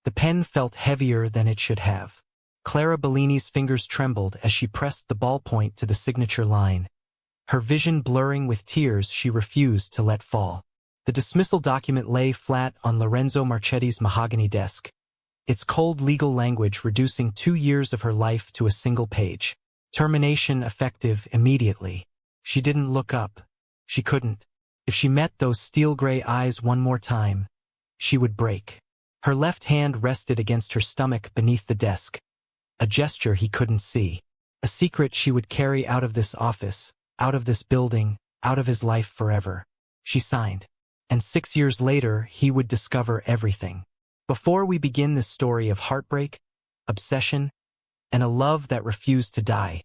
The pen felt heavier than it should have. Clara Bellini's fingers trembled as she pressed the ballpoint to the signature line. Her vision blurring with tears she refused to let fall. The dismissal document lay flat on Lorenzo Marchetti's mahogany desk, its cold legal language reducing 2 years of her life to a single page. Termination effective immediately. She didn't look up. She couldn't. If she met those steel-gray eyes one more time, she would break. Her left hand rested against her stomach beneath the desk, a gesture he couldn't see. A secret she would carry out of this office, out of this building, out of his life forever. She signed. And 6 years later, he would discover everything. Before we begin this story of heartbreak, obsession, and a love that refused to die,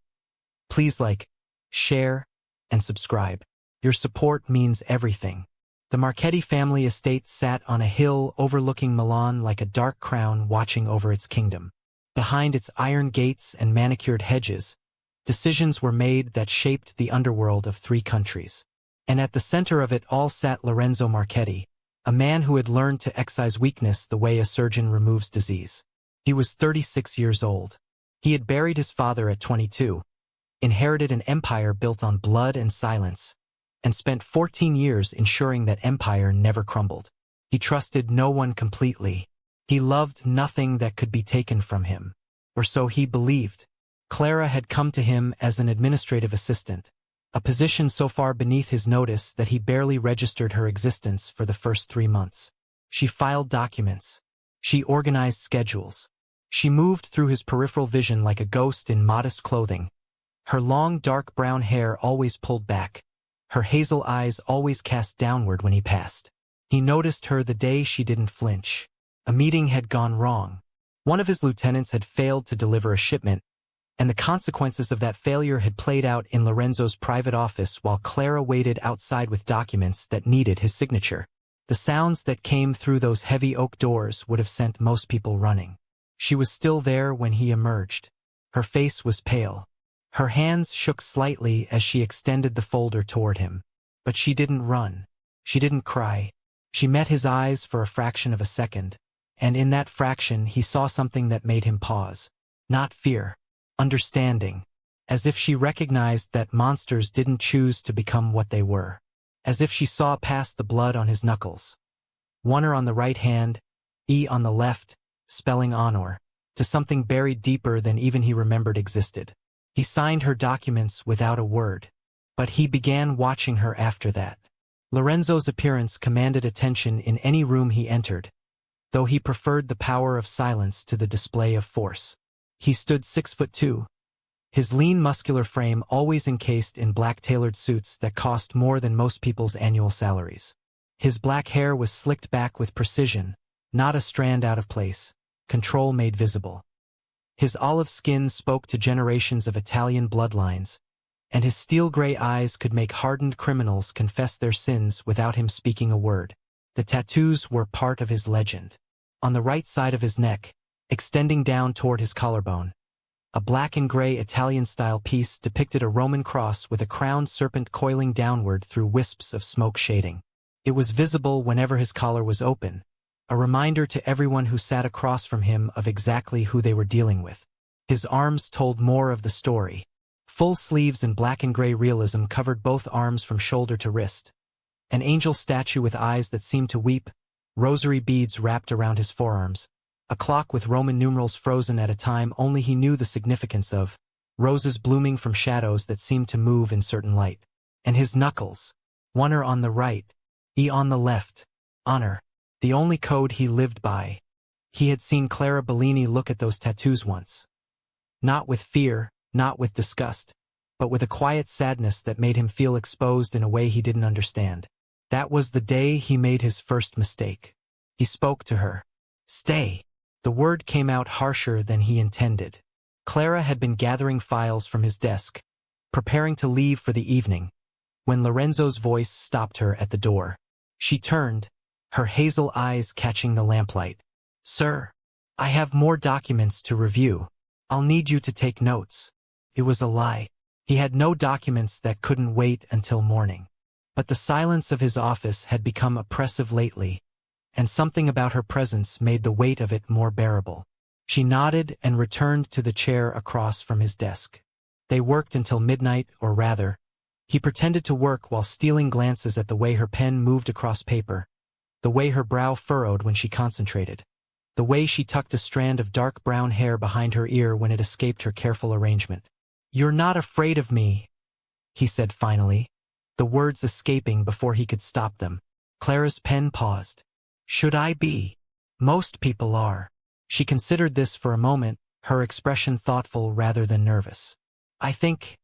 please like, share, and subscribe. Your support means everything. The Marchetti family estate sat on a hill overlooking Milan like a dark crown watching over its kingdom. Behind its iron gates and manicured hedges, decisions were made that shaped the underworld of 3 countries. And at the center of it all sat Lorenzo Marchetti, a man who had learned to excise weakness the way a surgeon removes disease. He was 36 years old. He had buried his father at 22, inherited an empire built on blood and silence, and spent 14 years ensuring that empire never crumbled. He trusted no one completely. He loved nothing that could be taken from him. Or so he believed. Clara had come to him as an administrative assistant, a position so far beneath his notice that he barely registered her existence for the first 3 months. She filed documents. She organized schedules. She moved through his peripheral vision like a ghost in modest clothing. Her long dark brown hair always pulled back. Her hazel eyes always cast downward when he passed. He noticed her the day she didn't flinch. A meeting had gone wrong. One of his lieutenants had failed to deliver a shipment, and the consequences of that failure had played out in Lorenzo's private office while Clara waited outside with documents that needed his signature. The sounds that came through those heavy oak doors would have sent most people running. She was still there when he emerged. Her face was pale. Her hands shook slightly as she extended the folder toward him. But she didn't run. She didn't cry. She met his eyes for a fraction of a second, and in that fraction he saw something that made him pause. Not fear. Understanding. As if she recognized that monsters didn't choose to become what they were. As if she saw past the blood on his knuckles. One on the right hand, E on the left, spelling honor, to something buried deeper than even he remembered existed. He signed her documents without a word, but he began watching her after that. Lorenzo's appearance commanded attention in any room he entered, though he preferred the power of silence to the display of force. He stood 6'2", his lean muscular frame always encased in black tailored suits that cost more than most people's annual salaries. His black hair was slicked back with precision, not a strand out of place, control made visible. His olive skin spoke to generations of Italian bloodlines, and his steel-gray eyes could make hardened criminals confess their sins without him speaking a word. The tattoos were part of his legend. On the right side of his neck, extending down toward his collarbone, a black and gray Italian-style piece depicted a Roman cross with a crowned serpent coiling downward through wisps of smoke shading. It was visible whenever his collar was open, a reminder to everyone who sat across from him of exactly who they were dealing with. His arms told more of the story. Full sleeves in black and gray realism covered both arms from shoulder to wrist. An angel statue with eyes that seemed to weep, rosary beads wrapped around his forearms, a clock with Roman numerals frozen at a time only he knew the significance of, roses blooming from shadows that seemed to move in certain light. And his knuckles, one on the right, E on the left, honor, the only code he lived by. He had seen Clara Bellini look at those tattoos once. Not with fear, not with disgust, but with a quiet sadness that made him feel exposed in a way he didn't understand. That was the day he made his first mistake. He spoke to her. Stay. The word came out harsher than he intended. Clara had been gathering files from his desk, preparing to leave for the evening, when Lorenzo's voice stopped her at the door. She turned, her hazel eyes catching the lamplight. Sir, I have more documents to review. I'll need you to take notes. It was a lie. He had no documents that couldn't wait until morning. But the silence of his office had become oppressive lately, and something about her presence made the weight of it more bearable. She nodded and returned to the chair across from his desk. They worked until midnight, or rather, he pretended to work while stealing glances at the way her pen moved across paper, the way her brow furrowed when she concentrated, the way she tucked a strand of dark brown hair behind her ear when it escaped her careful arrangement. "You're not afraid of me," he said finally, the words escaping before he could stop them. Clara's pen paused. "Should I be? Most people are." She considered this for a moment, her expression thoughtful rather than nervous. "I think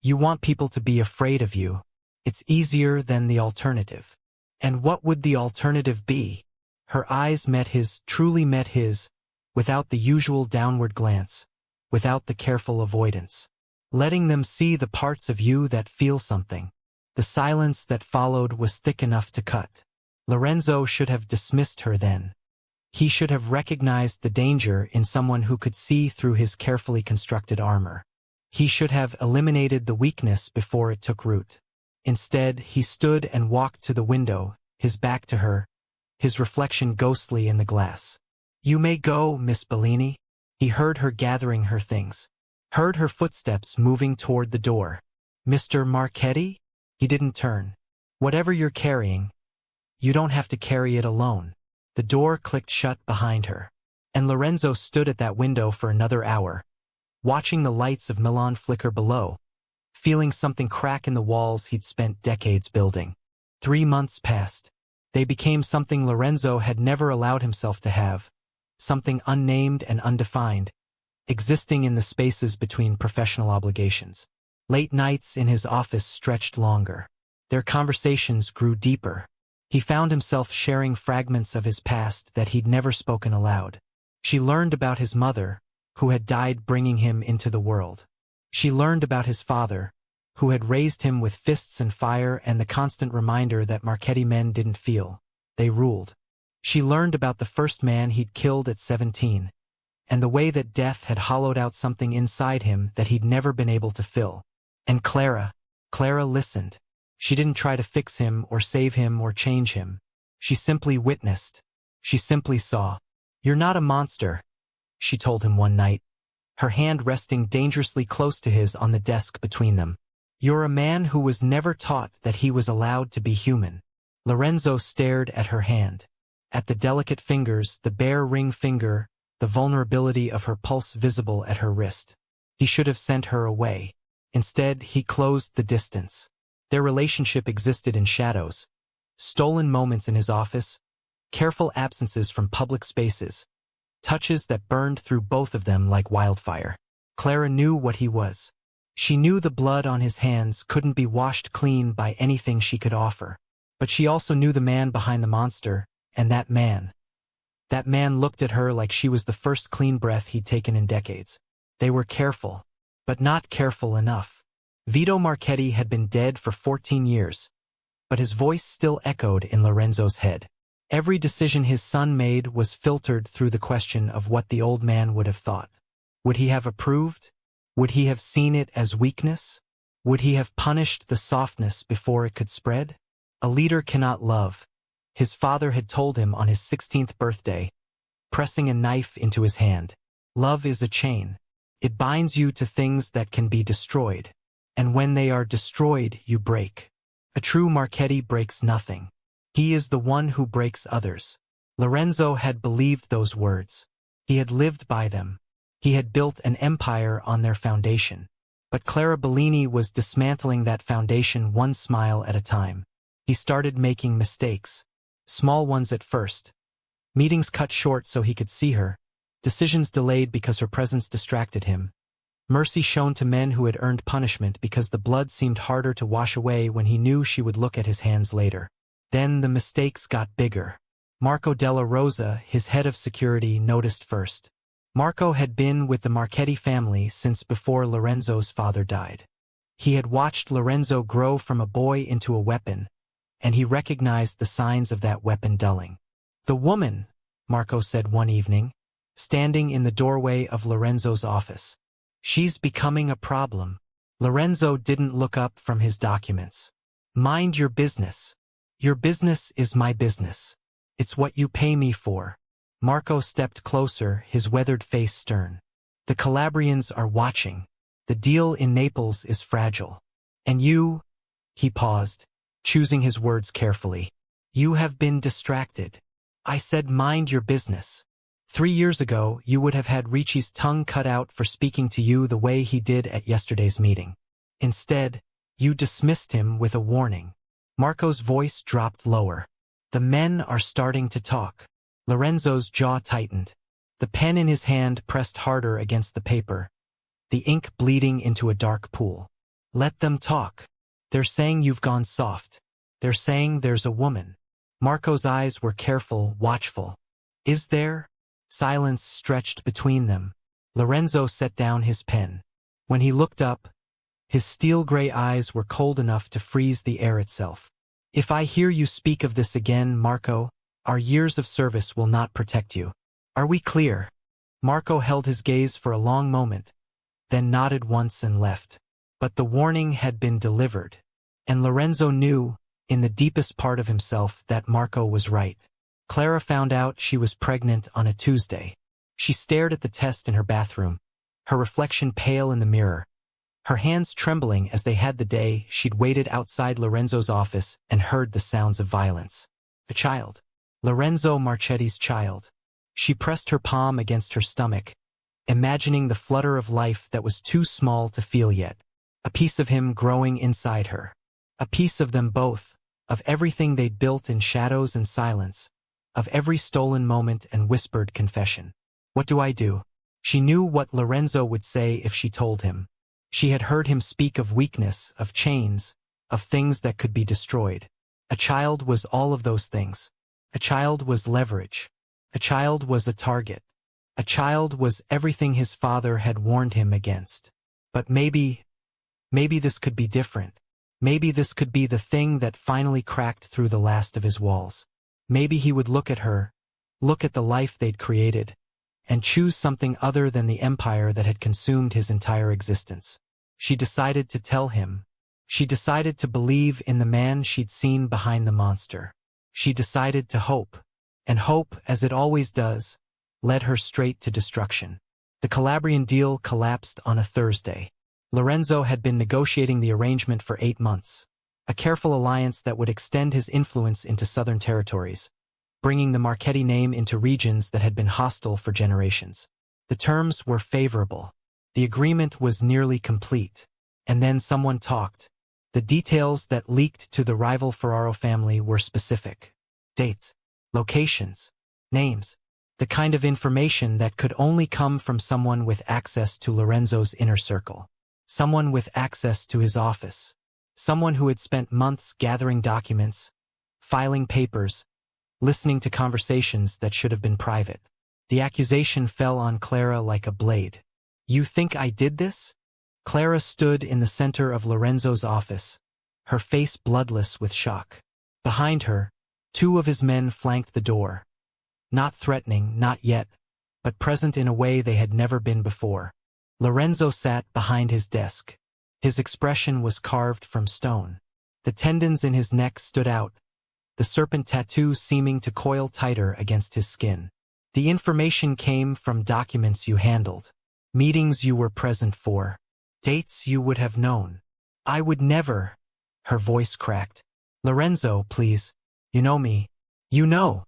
you want people to be afraid of you. It's easier than the alternative." "And what would the alternative be?" Her eyes met his, truly met his, without the usual downward glance, without the careful avoidance. "Letting them see the parts of you that feel something." The silence that followed was thick enough to cut. Lorenzo should have dismissed her then. He should have recognized the danger in someone who could see through his carefully constructed armor. He should have eliminated the weakness before it took root. Instead, he stood and walked to the window, his back to her, his reflection ghostly in the glass. "You may go, Miss Bellini." He heard her gathering her things, heard her footsteps moving toward the door. "Mr. Marchetti?" He didn't turn. "Whatever you're carrying, you don't have to carry it alone." The door clicked shut behind her, and Lorenzo stood at that window for another hour, watching the lights of Milan flicker below, feeling something crack in the walls he'd spent decades building. 3 months passed. They became something Lorenzo had never allowed himself to have, something unnamed and undefined, existing in the spaces between professional obligations. Late nights in his office stretched longer. Their conversations grew deeper. He found himself sharing fragments of his past that he'd never spoken aloud. She learned about his mother, who had died bringing him into the world. She learned about his father, who had raised him with fists and fire and the constant reminder that Marchetti men didn't feel. They ruled. She learned about the first man he'd killed at 17, and the way that death had hollowed out something inside him that he'd never been able to fill. And Clara listened. She didn't try to fix him or save him or change him. She simply witnessed. She simply saw. "You're not a monster," she told him one night, her hand resting dangerously close to his on the desk between them. "You're a man who was never taught that he was allowed to be human." Lorenzo stared at her hand, at the delicate fingers, the bare ring finger, the vulnerability of her pulse visible at her wrist. He should have sent her away. Instead, he closed the distance. Their relationship existed in shadows. Stolen moments in his office, careful absences from public spaces, touches that burned through both of them like wildfire. Clara knew what he was. She knew the blood on his hands couldn't be washed clean by anything she could offer. But she also knew the man behind the monster, and that man looked at her like she was the first clean breath he'd taken in decades. They were careful, but not careful enough. Vito Marchetti had been dead for 14 years, but his voice still echoed in Lorenzo's head. Every decision his son made was filtered through the question of what the old man would have thought. Would he have approved? Would he have seen it as weakness? Would he have punished the softness before it could spread? A leader cannot love, his father had told him on his 16th birthday, pressing a knife into his hand. Love is a chain. It binds you to things that can be destroyed, and when they are destroyed, you break. A true Marchetti breaks nothing. He is the one who breaks others. Lorenzo had believed those words. He had lived by them. He had built an empire on their foundation. But Clara Bellini was dismantling that foundation one smile at a time. He started making mistakes. Small ones at first. Meetings cut short so he could see her. Decisions delayed because her presence distracted him. Mercy shown to men who had earned punishment because the blood seemed harder to wash away when he knew she would look at his hands later. Then the mistakes got bigger. Marco Della Rosa, his head of security, noticed first. Marco had been with the Marchetti family since before Lorenzo's father died. He had watched Lorenzo grow from a boy into a weapon, and he recognized the signs of that weapon dulling. "The woman," Marco said one evening, standing in the doorway of Lorenzo's office. "She's becoming a problem." Lorenzo didn't look up from his documents. "Mind your business. Your business is my business. It's what you pay me for. Marco stepped closer, his weathered face stern. The Calabrians are watching. The deal in Naples is fragile. And you, he paused, choosing his words carefully. You have been distracted. I said mind your business. 3 years ago, you would have had Ricci's tongue cut out for speaking to you the way he did at yesterday's meeting. Instead, you dismissed him with a warning. Marco's voice dropped lower. The men are starting to talk. Lorenzo's jaw tightened. The pen in his hand pressed harder against the paper, the ink bleeding into a dark pool. Let them talk. They're saying you've gone soft. They're saying there's a woman. Marco's eyes were careful, watchful. Is there? Silence stretched between them. Lorenzo set down his pen. When he looked up, his steel-gray eyes were cold enough to freeze the air itself. If I hear you speak of this again, Marco, our years of service will not protect you. Are we clear? Marco held his gaze for a long moment, then nodded once and left. But the warning had been delivered, and Lorenzo knew, in the deepest part of himself, that Marco was right. Clara found out she was pregnant on a Tuesday. She stared at the test in her bathroom, her reflection pale in the mirror, her hands trembling as they had the day she'd waited outside Lorenzo's office and heard the sounds of violence. A child. Lorenzo Marchetti's child. She pressed her palm against her stomach, imagining the flutter of life that was too small to feel yet. A piece of him growing inside her. A piece of them both, of everything they'd built in shadows and silence, of every stolen moment and whispered confession. What do I do? She knew what Lorenzo would say if she told him. She had heard him speak of weakness, of chains, of things that could be destroyed. A child was all of those things. A child was leverage. A child was a target. A child was everything his father had warned him against. But maybe this could be different. Maybe this could be the thing that finally cracked through the last of his walls. Maybe he would look at her, look at the life they'd created, and choose something other than the empire that had consumed his entire existence. She decided to tell him. She decided to believe in the man she'd seen behind the monster. She decided to hope. And hope, as it always does, led her straight to destruction. The Calabrian deal collapsed on a Thursday. Lorenzo had been negotiating the arrangement for 8 months, a careful alliance that would extend his influence into southern territories, bringing the Marchetti name into regions that had been hostile for generations. The terms were favorable. The agreement was nearly complete. And then someone talked. The details that leaked to the rival Ferraro family were specific. Dates, locations, names, the kind of information that could only come from someone with access to Lorenzo's inner circle. Someone with access to his office. Someone who had spent months gathering documents, filing papers, listening to conversations that should have been private. The accusation fell on Clara like a blade. You think I did this? Clara stood in the center of Lorenzo's office, her face bloodless with shock. Behind her, 2 of his men flanked the door. Not threatening, not yet, but present in a way they had never been before. Lorenzo sat behind his desk. His expression was carved from stone. The tendons in his neck stood out, the serpent tattoo seeming to coil tighter against his skin. The information came from documents you handled, meetings you were present for, dates you would have known. I would never. Her voice cracked. Lorenzo, please. You know me. You know.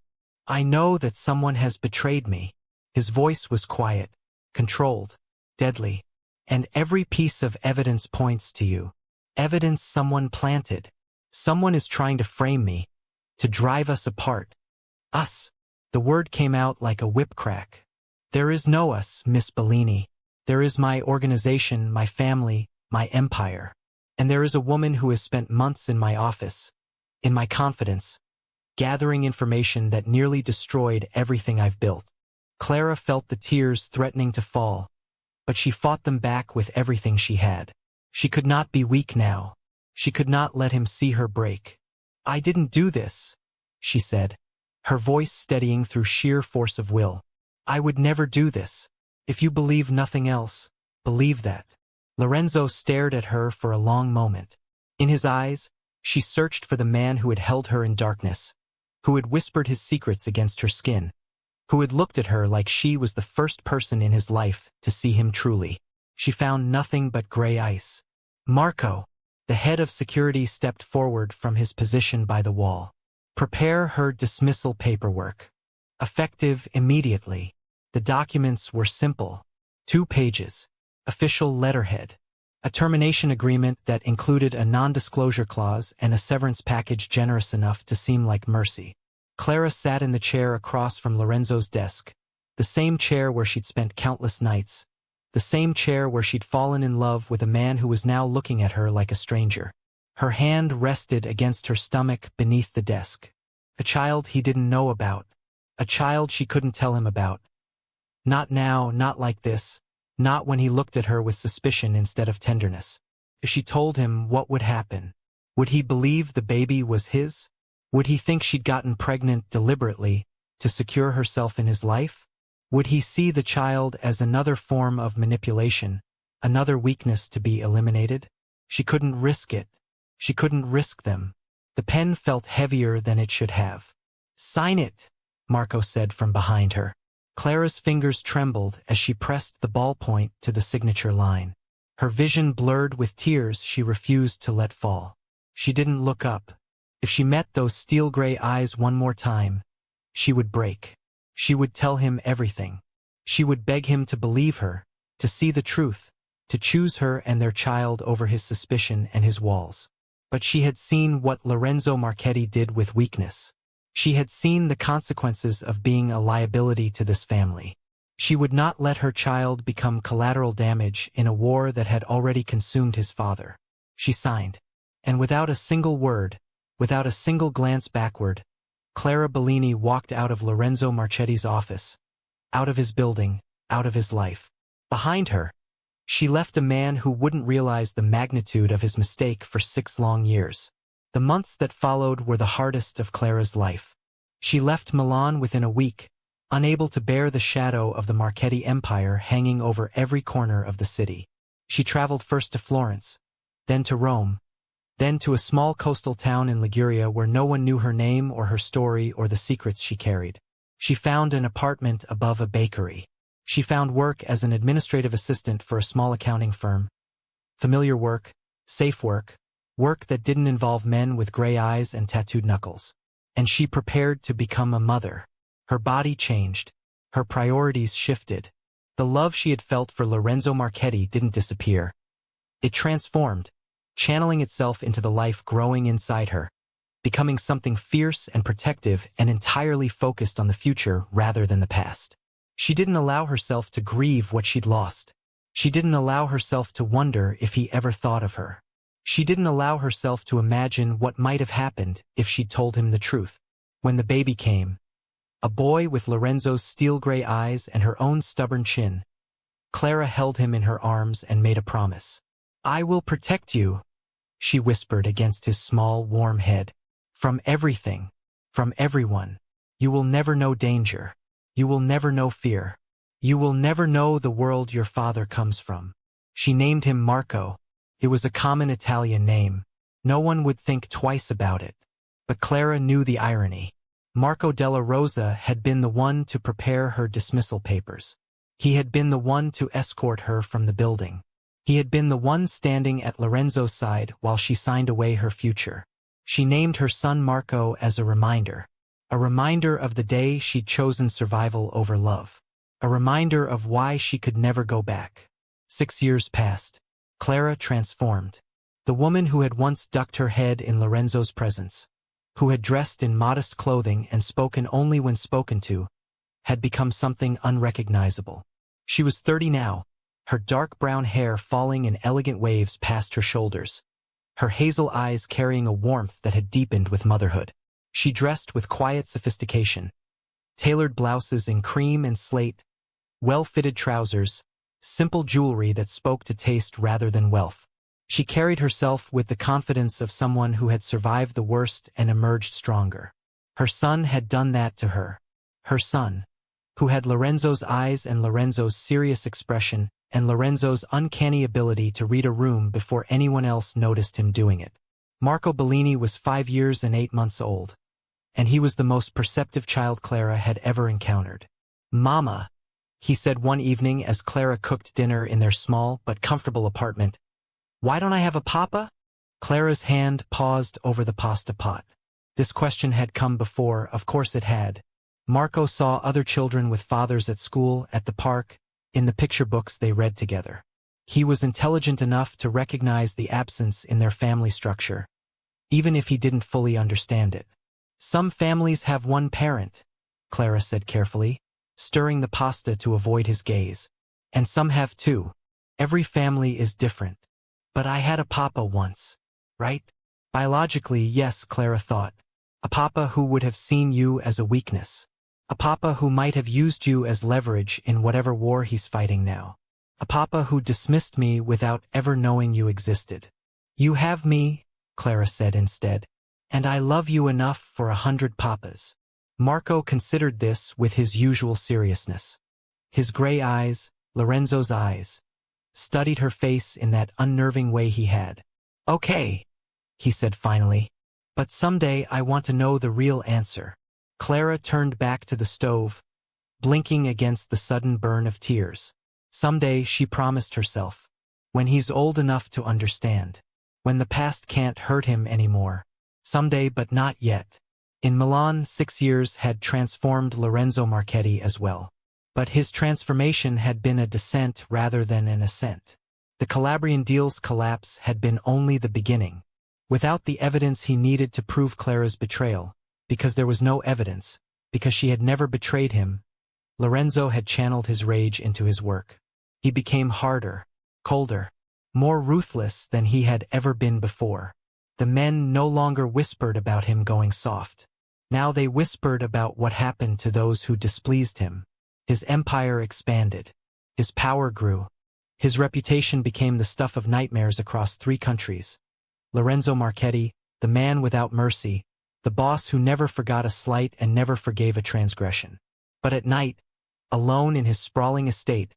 I know that someone has betrayed me. His voice was quiet, controlled, deadly. And every piece of evidence points to you. Evidence someone planted. Someone is trying to frame me, to drive us apart. Us. The word came out like a whip crack. There is no us, Miss Bellini. There is my organization, my family, my empire. And there is a woman who has spent months in my office, in my confidence, gathering information that nearly destroyed everything I've built. Clara felt the tears threatening to fall, but she fought them back with everything she had. She could not be weak now. She could not let him see her break. I didn't do this, she said, her voice steadying through sheer force of will. I would never do this. If you believe nothing else, believe that. Lorenzo stared at her for a long moment. In his eyes, she searched for the man who had held her in darkness, who had whispered his secrets against her skin, who had looked at her like she was the first person in his life to see him truly. She found nothing but gray ice. Marco, the head of security, stepped forward from his position by the wall. Prepare her dismissal paperwork. Effective immediately. The documents were simple. 2 pages. Official letterhead. A termination agreement that included a non-disclosure clause and a severance package generous enough to seem like mercy. Clara sat in the chair across from Lorenzo's desk, the same chair where she'd spent countless nights, the same chair where she'd fallen in love with a man who was now looking at her like a stranger. Her hand rested against her stomach beneath the desk. A child he didn't know about. A child she couldn't tell him about. Not now, not like this. Not when he looked at her with suspicion instead of tenderness. If she told him, what would happen? Would he believe the baby was his? Would he think she'd gotten pregnant deliberately to secure herself in his life? Would he see the child as another form of manipulation, another weakness to be eliminated? She couldn't risk it. She couldn't risk them. The pen felt heavier than it should have. Sign it, Marco said from behind her. Clara's fingers trembled as she pressed the ballpoint to the signature line. Her vision blurred with tears she refused to let fall. She didn't look up. If she met those steel-gray eyes one more time, she would break. She would tell him everything. She would beg him to believe her, to see the truth, to choose her and their child over his suspicion and his walls. But she had seen what Lorenzo Marchetti did with weakness. She had seen the consequences of being a liability to this family. She would not let her child become collateral damage in a war that had already consumed his father. She signed. And without a single word, without a single glance backward, Clara Bellini walked out of Lorenzo Marchetti's office, out of his building, out of his life. Behind her, she left a man who wouldn't realize the magnitude of his mistake for 6 long years. The months that followed were the hardest of Clara's life. She left Milan within a week, unable to bear the shadow of the Marchetti empire hanging over every corner of the city. She traveled first to Florence, then to Rome, then to a small coastal town in Liguria where no one knew her name or her story or the secrets she carried. She found an apartment above a bakery. She found work as an administrative assistant for a small accounting firm. Familiar work, safe work, work that didn't involve men with gray eyes and tattooed knuckles. And she prepared to become a mother. Her body changed. Her priorities shifted. The love she had felt for Lorenzo Marchetti didn't disappear. It transformed, channeling itself into the life growing inside her, becoming something fierce and protective and entirely focused on the future rather than the past. She didn't allow herself to grieve what she'd lost. She didn't allow herself to wonder if he ever thought of her. She didn't allow herself to imagine what might have happened if she'd told him the truth. When the baby came, a boy with Lorenzo's steel-gray eyes and her own stubborn chin, Clara held him in her arms and made a promise. "I will protect you," she whispered against his small, warm head. "From everything. From everyone. You will never know danger. You will never know fear. You will never know the world your father comes from." She named him Marco. It was a common Italian name. No one would think twice about it. But Clara knew the irony. Marco della Rosa had been the one to prepare her dismissal papers. He had been the one to escort her from the building. He had been the one standing at Lorenzo's side while she signed away her future. She named her son Marco as a reminder of the day she'd chosen survival over love, a reminder of why she could never go back. 6 years passed. Clara transformed. The woman who had once ducked her head in Lorenzo's presence, who had dressed in modest clothing and spoken only when spoken to, had become something unrecognizable. She was 30 now, her dark brown hair falling in elegant waves past her shoulders, her hazel eyes carrying a warmth that had deepened with motherhood. She dressed with quiet sophistication, tailored blouses in cream and slate, well-fitted trousers, simple jewelry that spoke to taste rather than wealth. She carried herself with the confidence of someone who had survived the worst and emerged stronger. Her son had done that to her. Her son, who had Lorenzo's eyes and Lorenzo's serious expression and Lorenzo's uncanny ability to read a room before anyone else noticed him doing it. Marco Bellini was 5 years and 8 months old. and he was the most perceptive child Clara had ever encountered. "Mama," he said one evening as Clara cooked dinner in their small but comfortable apartment, "why don't I have a papa?" Clara's hand paused over the pasta pot. This question had come before, of course it had. Marco saw other children with fathers at school, at the park, in the picture books they read together. He was intelligent enough to recognize the absence in their family structure, even if he didn't fully understand it. "Some families have one parent," Clara said carefully, stirring the pasta to avoid his gaze. "And some have two. Every family is different. But I had a papa once, right?" Biologically, yes, Clara thought. A papa who would have seen you as a weakness. A papa who might have used you as leverage in whatever war he's fighting now. A papa who dismissed me without ever knowing you existed. "You have me," Clara said instead, "and I love you enough for 100 papas." Marco considered this with his usual seriousness. His gray eyes, Lorenzo's eyes, studied her face in that unnerving way he had. "Okay," he said finally, "but someday I want to know the real answer." Clara turned back to the stove, blinking against the sudden burn of tears. Someday, she promised herself, when he's old enough to understand. When the past can't hurt him anymore. Someday, but not yet. In Milan, 6 years had transformed Lorenzo Marchetti as well. But his transformation had been a descent rather than an ascent. The Calabrian deal's collapse had been only the beginning. Without the evidence he needed to prove Clara's betrayal, because there was no evidence, because she had never betrayed him, Lorenzo had channeled his rage into his work. He became harder, colder, more ruthless than he had ever been before. The men no longer whispered about him going soft. Now they whispered about what happened to those who displeased him. His empire expanded. His power grew. His reputation became the stuff of nightmares across 3 countries. Lorenzo Marchetti, the man without mercy, the boss who never forgot a slight and never forgave a transgression. But at night, alone in his sprawling estate,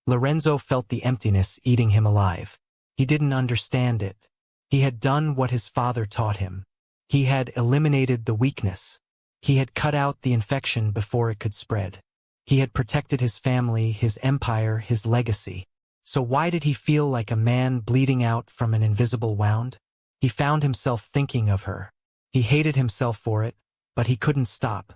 Lorenzo felt the emptiness eating him alive. He didn't understand it. He had done what his father taught him. He had eliminated the weakness. He had cut out the infection before it could spread. He had protected his family, his empire, his legacy. So why did he feel like a man bleeding out from an invisible wound? He found himself thinking of her. He hated himself for it, but he couldn't stop.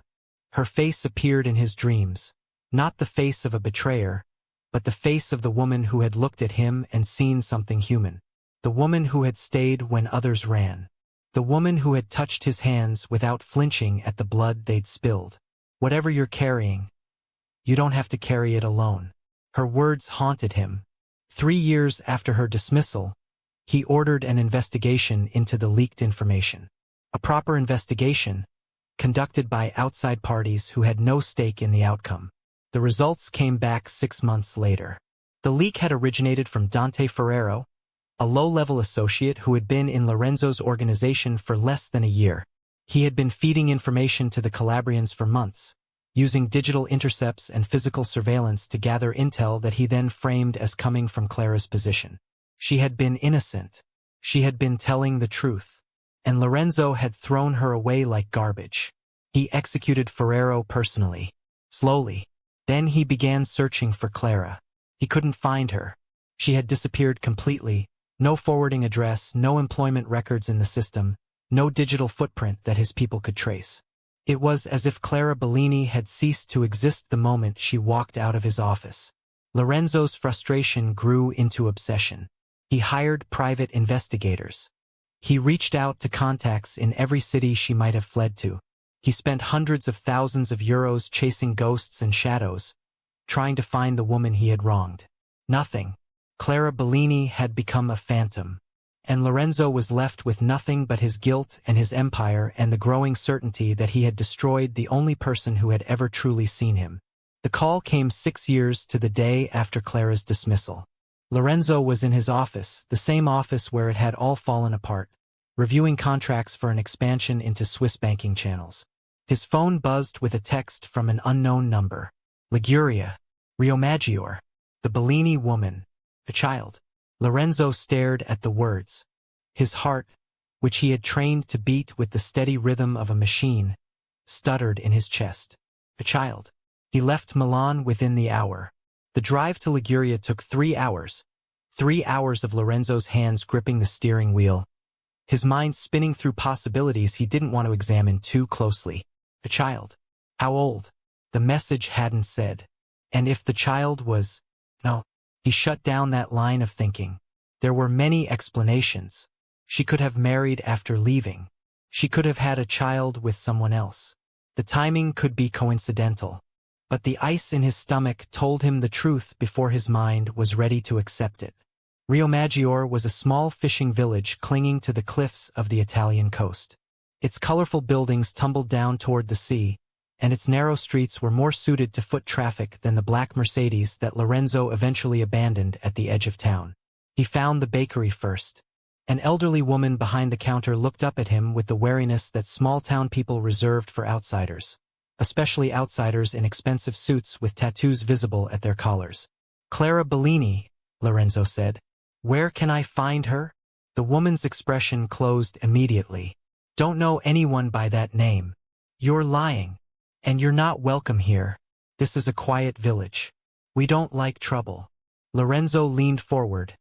Her face appeared in his dreams. Not the face of a betrayer, but the face of the woman who had looked at him and seen something human. The woman who had stayed when others ran. The woman who had touched his hands without flinching at the blood they'd spilled. "Whatever you're carrying, you don't have to carry it alone." Her words haunted him. 3 years after her dismissal, he ordered an investigation into the leaked information. A proper investigation, conducted by outside parties who had no stake in the outcome. The results came back 6 months later. The leak had originated from Dante Ferrero, a low-level associate who had been in Lorenzo's organization for less than a year. He had been feeding information to the Calabrians for months, using digital intercepts and physical surveillance to gather intel that he then framed as coming from Clara's position. She had been innocent. She had been telling the truth. And Lorenzo had thrown her away like garbage. He executed Ferrero personally. Slowly. Then he began searching for Clara. He couldn't find her. She had disappeared completely. No forwarding address, no employment records in the system, no digital footprint that his people could trace. It was as if Clara Bellini had ceased to exist the moment she walked out of his office. Lorenzo's frustration grew into obsession. He hired private investigators. He reached out to contacts in every city she might have fled to. He spent hundreds of thousands of euros chasing ghosts and shadows, trying to find the woman he had wronged. Nothing. Clara Bellini had become a phantom, and Lorenzo was left with nothing but his guilt and his empire and the growing certainty that he had destroyed the only person who had ever truly seen him. The call came 6 years to the day after Clara's dismissal. Lorenzo was in his office, the same office where it had all fallen apart, reviewing contracts for an expansion into Swiss banking channels. His phone buzzed with a text from an unknown number. Liguria, Rio Maggiore, the Bellini woman, a child. Lorenzo stared at the words. His heart, which he had trained to beat with the steady rhythm of a machine, stuttered in his chest. A child. He left Milan within the hour. The drive to Liguria took 3 hours. 3 hours of Lorenzo's hands gripping the steering wheel, his mind spinning through possibilities he didn't want to examine too closely. A child. How old? The message hadn't said. And if the child was... No. He shut down that line of thinking. There were many explanations. She could have married after leaving. She could have had a child with someone else. The timing could be coincidental. But the ice in his stomach told him the truth before his mind was ready to accept it. Riomaggiore was a small fishing village clinging to the cliffs of the Italian coast. Its colorful buildings tumbled down toward the sea, and its narrow streets were more suited to foot traffic than the black Mercedes that Lorenzo eventually abandoned at the edge of town. He found the bakery first. An elderly woman behind the counter looked up at him with the wariness that small-town people reserved for outsiders, especially outsiders in expensive suits with tattoos visible at their collars. "Clara Bellini," Lorenzo said. "Where can I find her?" The woman's expression closed immediately. "Don't know anyone by that name. You're lying. And you're not welcome here. This is a quiet village. We don't like trouble." Lorenzo leaned forward,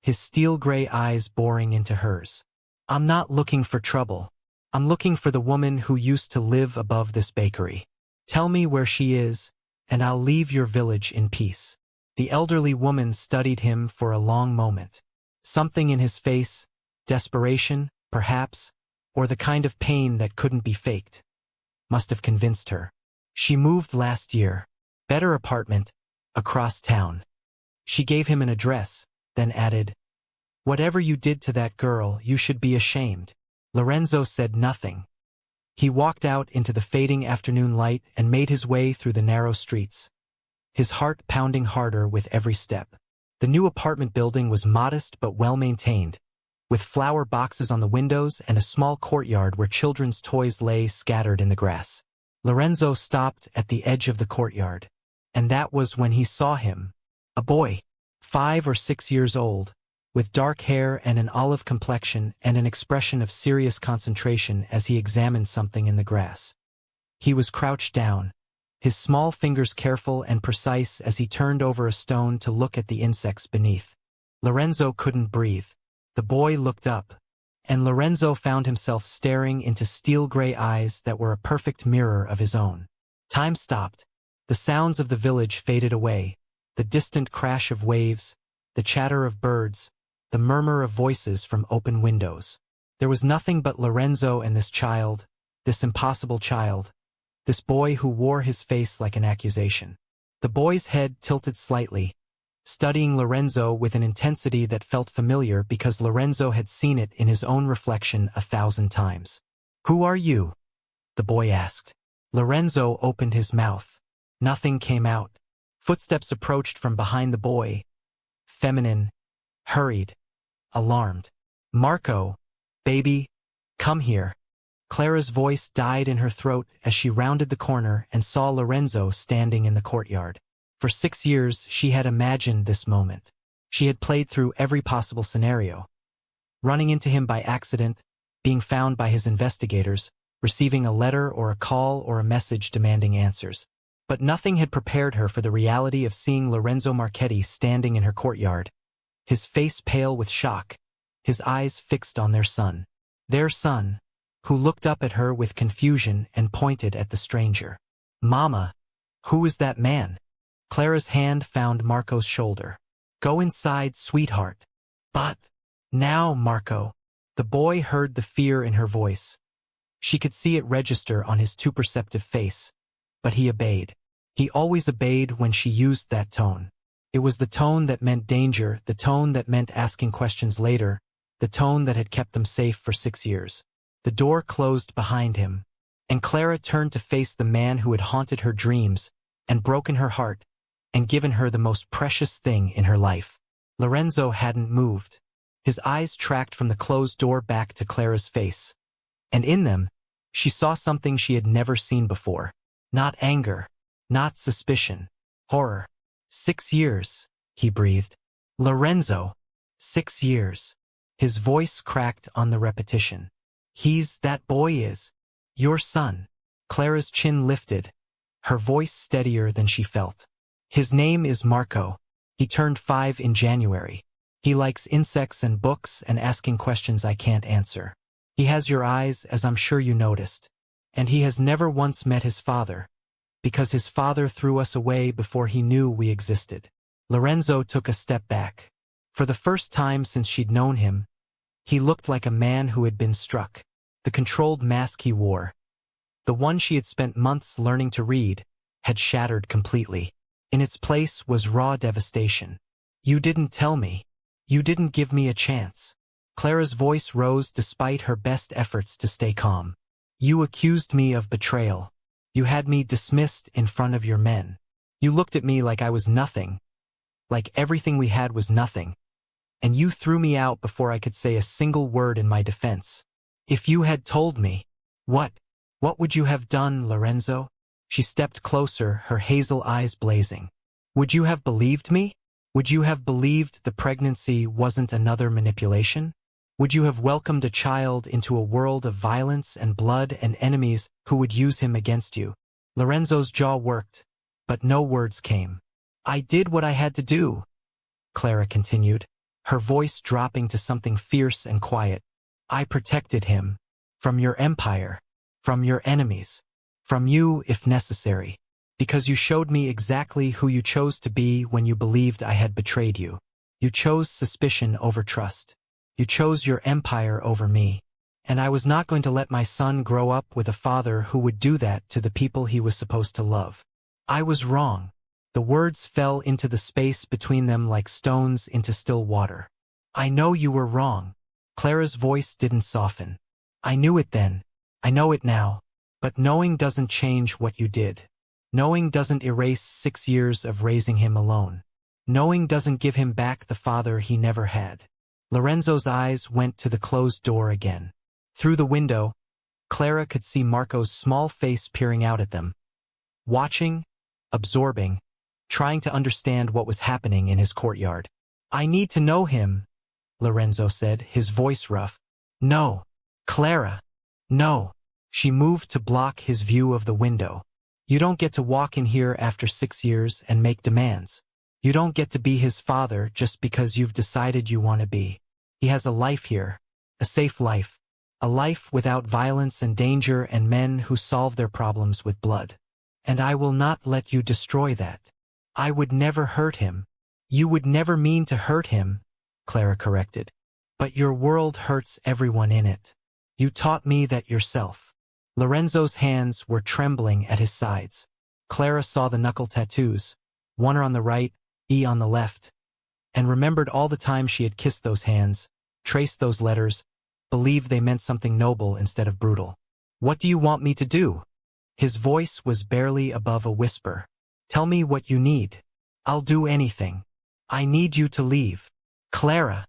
his steel-gray eyes boring into hers. "I'm not looking for trouble. I'm looking for the woman who used to live above this bakery. Tell me where she is, and I'll leave your village in peace." The elderly woman studied him for a long moment. Something in his face, desperation, perhaps, or the kind of pain that couldn't be faked, must have convinced her. "She moved last year. Better apartment, across town." She gave him an address, then added, "Whatever you did to that girl, you should be ashamed." Lorenzo said nothing. He walked out into the fading afternoon light and made his way through the narrow streets, his heart pounding harder with every step. The new apartment building was modest but well-maintained, with flower boxes on the windows and a small courtyard where children's toys lay scattered in the grass. Lorenzo stopped at the edge of the courtyard, and that was when he saw him. A boy, 5 or 6 years old, with dark hair and an olive complexion and an expression of serious concentration as he examined something in the grass. He was crouched down, his small fingers careful and precise as he turned over a stone to look at the insects beneath. Lorenzo couldn't breathe. The boy looked up, and Lorenzo found himself staring into steel-gray eyes that were a perfect mirror of his own. Time stopped. The sounds of the village faded away, the distant crash of waves, the chatter of birds, the murmur of voices from open windows. There was nothing but Lorenzo and this child, this impossible child, this boy who wore his face like an accusation. The boy's head tilted slightly, studying Lorenzo with an intensity that felt familiar because Lorenzo had seen it in his own reflection 1,000 times. "Who are you?" the boy asked. Lorenzo opened his mouth. Nothing came out. Footsteps approached from behind the boy. Feminine, hurried, alarmed. "Marco, baby, come here." Clara's voice died in her throat as she rounded the corner and saw Lorenzo standing in the courtyard. For 6 years, she had imagined this moment. She had played through every possible scenario. Running into him by accident, being found by his investigators, receiving a letter or a call or a message demanding answers. But nothing had prepared her for the reality of seeing Lorenzo Marchetti standing in her courtyard, his face pale with shock, his eyes fixed on their son, who looked up at her with confusion and pointed at the stranger. "Mama, who is that man?" Clara's hand found Marco's shoulder. "Go inside, sweetheart." "But now, Marco." The boy heard the fear in her voice. She could see it register on his too perceptive face. But he obeyed. He always obeyed when she used that tone. It was the tone that meant danger, the tone that meant asking questions later, the tone that had kept them safe for 6 years. The door closed behind him, and Clara turned to face the man who had haunted her dreams and broken her heart and given her the most precious thing in her life. Lorenzo hadn't moved. His eyes tracked from the closed door back to Clara's face, and in them, she saw something she had never seen before. Not anger, not suspicion, horror. 6 years, he breathed. "Lorenzo, 6 years." His voice cracked on the repetition. "That boy is your son." Clara's chin lifted, her voice steadier than she felt. His name is Marco. He turned 5 in January. He likes insects and books and asking questions I can't answer. He has your eyes, as I'm sure you noticed. And he has never once met his father, because his father threw us away before he knew we existed. Lorenzo took a step back. For the first time since she'd known him, he looked like a man who had been struck. The controlled mask he wore, the one she had spent months learning to read, had shattered completely. In its place was raw devastation. You didn't tell me. You didn't give me a chance. Clara's voice rose despite her best efforts to stay calm. You accused me of betrayal. You had me dismissed in front of your men. You looked at me like I was nothing, like everything we had was nothing. And you threw me out before I could say a single word in my defense. If you had told me, what would you have done, Lorenzo? She stepped closer, her hazel eyes blazing. Would you have believed me? Would you have believed the pregnancy wasn't another manipulation? Would you have welcomed a child into a world of violence and blood and enemies who would use him against you? Lorenzo's jaw worked, but no words came. I did what I had to do, Clara continued, her voice dropping to something fierce and quiet. I protected him. From your empire. From your enemies. From you, if necessary. Because you showed me exactly who you chose to be when you believed I had betrayed you. You chose suspicion over trust. You chose your empire over me. And I was not going to let my son grow up with a father who would do that to the people he was supposed to love. I was wrong. The words fell into the space between them like stones into still water. I know you were wrong. Clara's voice didn't soften. I knew it then. I know it now. But knowing doesn't change what you did. Knowing doesn't erase 6 years of raising him alone. Knowing doesn't give him back the father he never had. Lorenzo's eyes went to the closed door again. Through the window, Clara could see Marco's small face peering out at them. Watching, absorbing, trying to understand what was happening in his courtyard. I need to know him, Lorenzo said, his voice rough. No, Clara, no. She moved to block his view of the window. You don't get to walk in here after 6 years and make demands. You don't get to be his father just because you've decided you want to be. He has a life here, a safe life, a life without violence and danger and men who solve their problems with blood. And I will not let you destroy that. I would never hurt him. You would never mean to hurt him, Clara corrected. But your world hurts everyone in it. You taught me that yourself. Lorenzo's hands were trembling at his sides. Clara saw the knuckle tattoos, one on the right, E on the left, and remembered all the time she had kissed those hands, traced those letters, believed they meant something noble instead of brutal. What do you want me to do? His voice was barely above a whisper. Tell me what you need. I'll do anything. I need you to leave. Clara,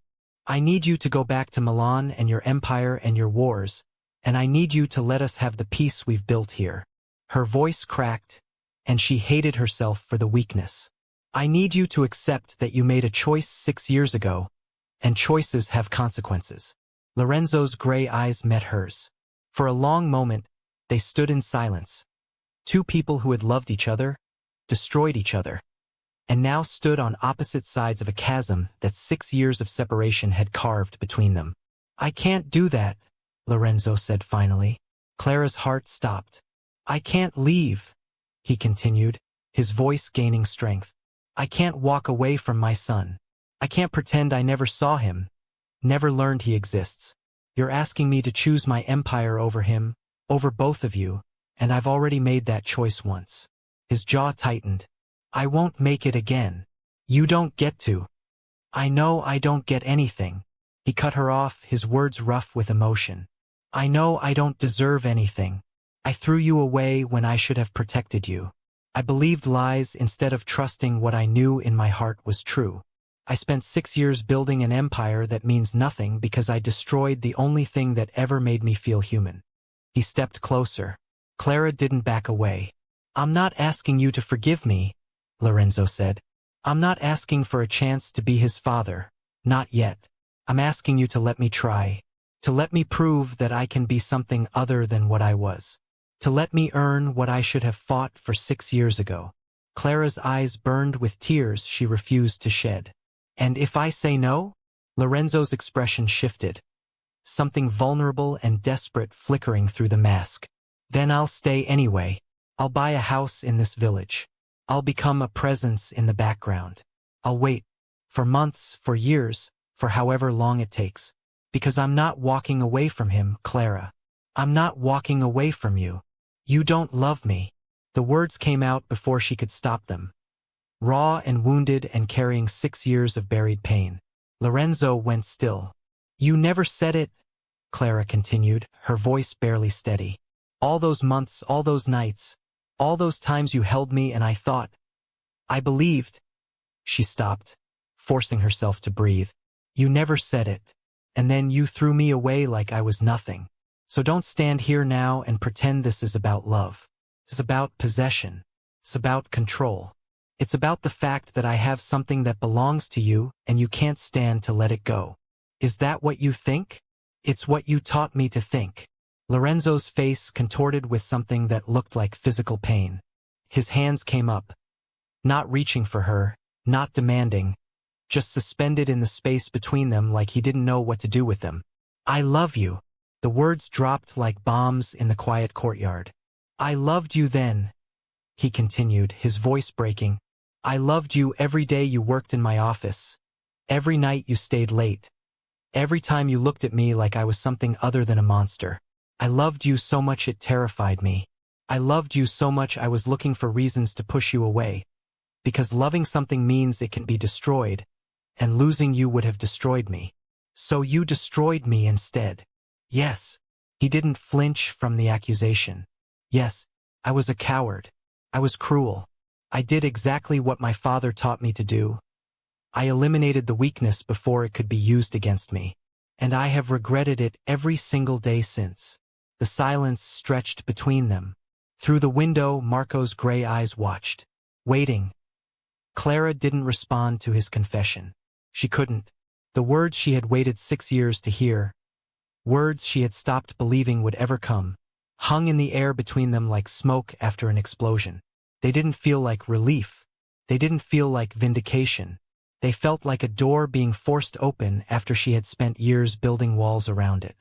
I need you to go back to Milan and your empire and your wars, and I need you to let us have the peace we've built here. Her voice cracked, and she hated herself for the weakness. I need you to accept that you made a choice 6 years ago, and choices have consequences. Lorenzo's gray eyes met hers. For a long moment, they stood in silence. Two people who had loved each other, destroyed each other, and now stood on opposite sides of a chasm that 6 years of separation had carved between them. I can't do that, Lorenzo said finally. Clara's heart stopped. I can't leave, he continued, his voice gaining strength. I can't walk away from my son. I can't pretend I never saw him, never learned he exists. You're asking me to choose my empire over him, over both of you, and I've already made that choice once. His jaw tightened. I won't make it again. You don't get to. I know I don't get anything. He cut her off, his words rough with emotion. I know I don't deserve anything. I threw you away when I should have protected you. I believed lies instead of trusting what I knew in my heart was true. I spent 6 years building an empire that means nothing because I destroyed the only thing that ever made me feel human. He stepped closer. Clara didn't back away. I'm not asking you to forgive me, Lorenzo said. I'm not asking for a chance to be his father. Not yet. I'm asking you to let me try. To let me prove that I can be something other than what I was. To let me earn what I should have fought for 6 years ago. Clara's eyes burned with tears she refused to shed. And if I say no? Lorenzo's expression shifted, something vulnerable and desperate flickering through the mask. Then I'll stay anyway. I'll buy a house in this village. I'll become a presence in the background. I'll wait. For months, for years, for however long it takes. Because I'm not walking away from him, Clara. I'm not walking away from you. You don't love me. The words came out before she could stop them. Raw and wounded and carrying 6 years of buried pain. Lorenzo went still. You never said it, Clara continued, her voice barely steady. All those months, all those nights, all those times you held me and I thought. I believed. She stopped, forcing herself to breathe. You never said it. And then you threw me away like I was nothing. So don't stand here now and pretend this is about love. It's about possession. It's about control. It's about the fact that I have something that belongs to you and you can't stand to let it go. Is that what you think? It's what you taught me to think. Lorenzo's face contorted with something that looked like physical pain. His hands came up, not reaching for her, not demanding, just suspended in the space between them like he didn't know what to do with them. I love you. The words dropped like bombs in the quiet courtyard. I loved you then, he continued, his voice breaking. I loved you every day you worked in my office. Every night you stayed late. Every time you looked at me like I was something other than a monster. I loved you so much it terrified me. I loved you so much I was looking for reasons to push you away. Because loving something means it can be destroyed, and losing you would have destroyed me. So you destroyed me instead. Yes. He didn't flinch from the accusation. Yes, I was a coward. I was cruel. I did exactly what my father taught me to do. I eliminated the weakness before it could be used against me. And I have regretted it every single day since. The silence stretched between them. Through the window, Marco's gray eyes watched, waiting. Clara didn't respond to his confession. She couldn't. The words she had waited 6 years to hear, words she had stopped believing would ever come, hung in the air between them like smoke after an explosion. They didn't feel like relief. They didn't feel like vindication. They felt like a door being forced open after she had spent years building walls around it.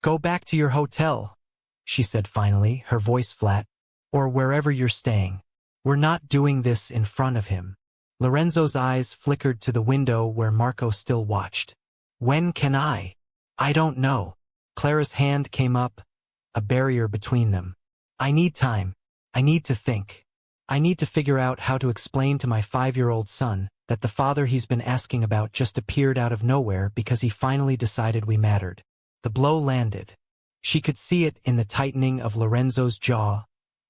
Go back to your hotel, she said finally, her voice flat, or wherever you're staying. We're not doing this in front of him. Lorenzo's eyes flickered to the window where Marco still watched. When can I? I don't know. Clara's hand came up, a barrier between them. I need time. I need to think. I need to figure out how to explain to my 5-year-old son that the father he's been asking about just appeared out of nowhere because he finally decided we mattered. The blow landed. She could see it in the tightening of Lorenzo's jaw,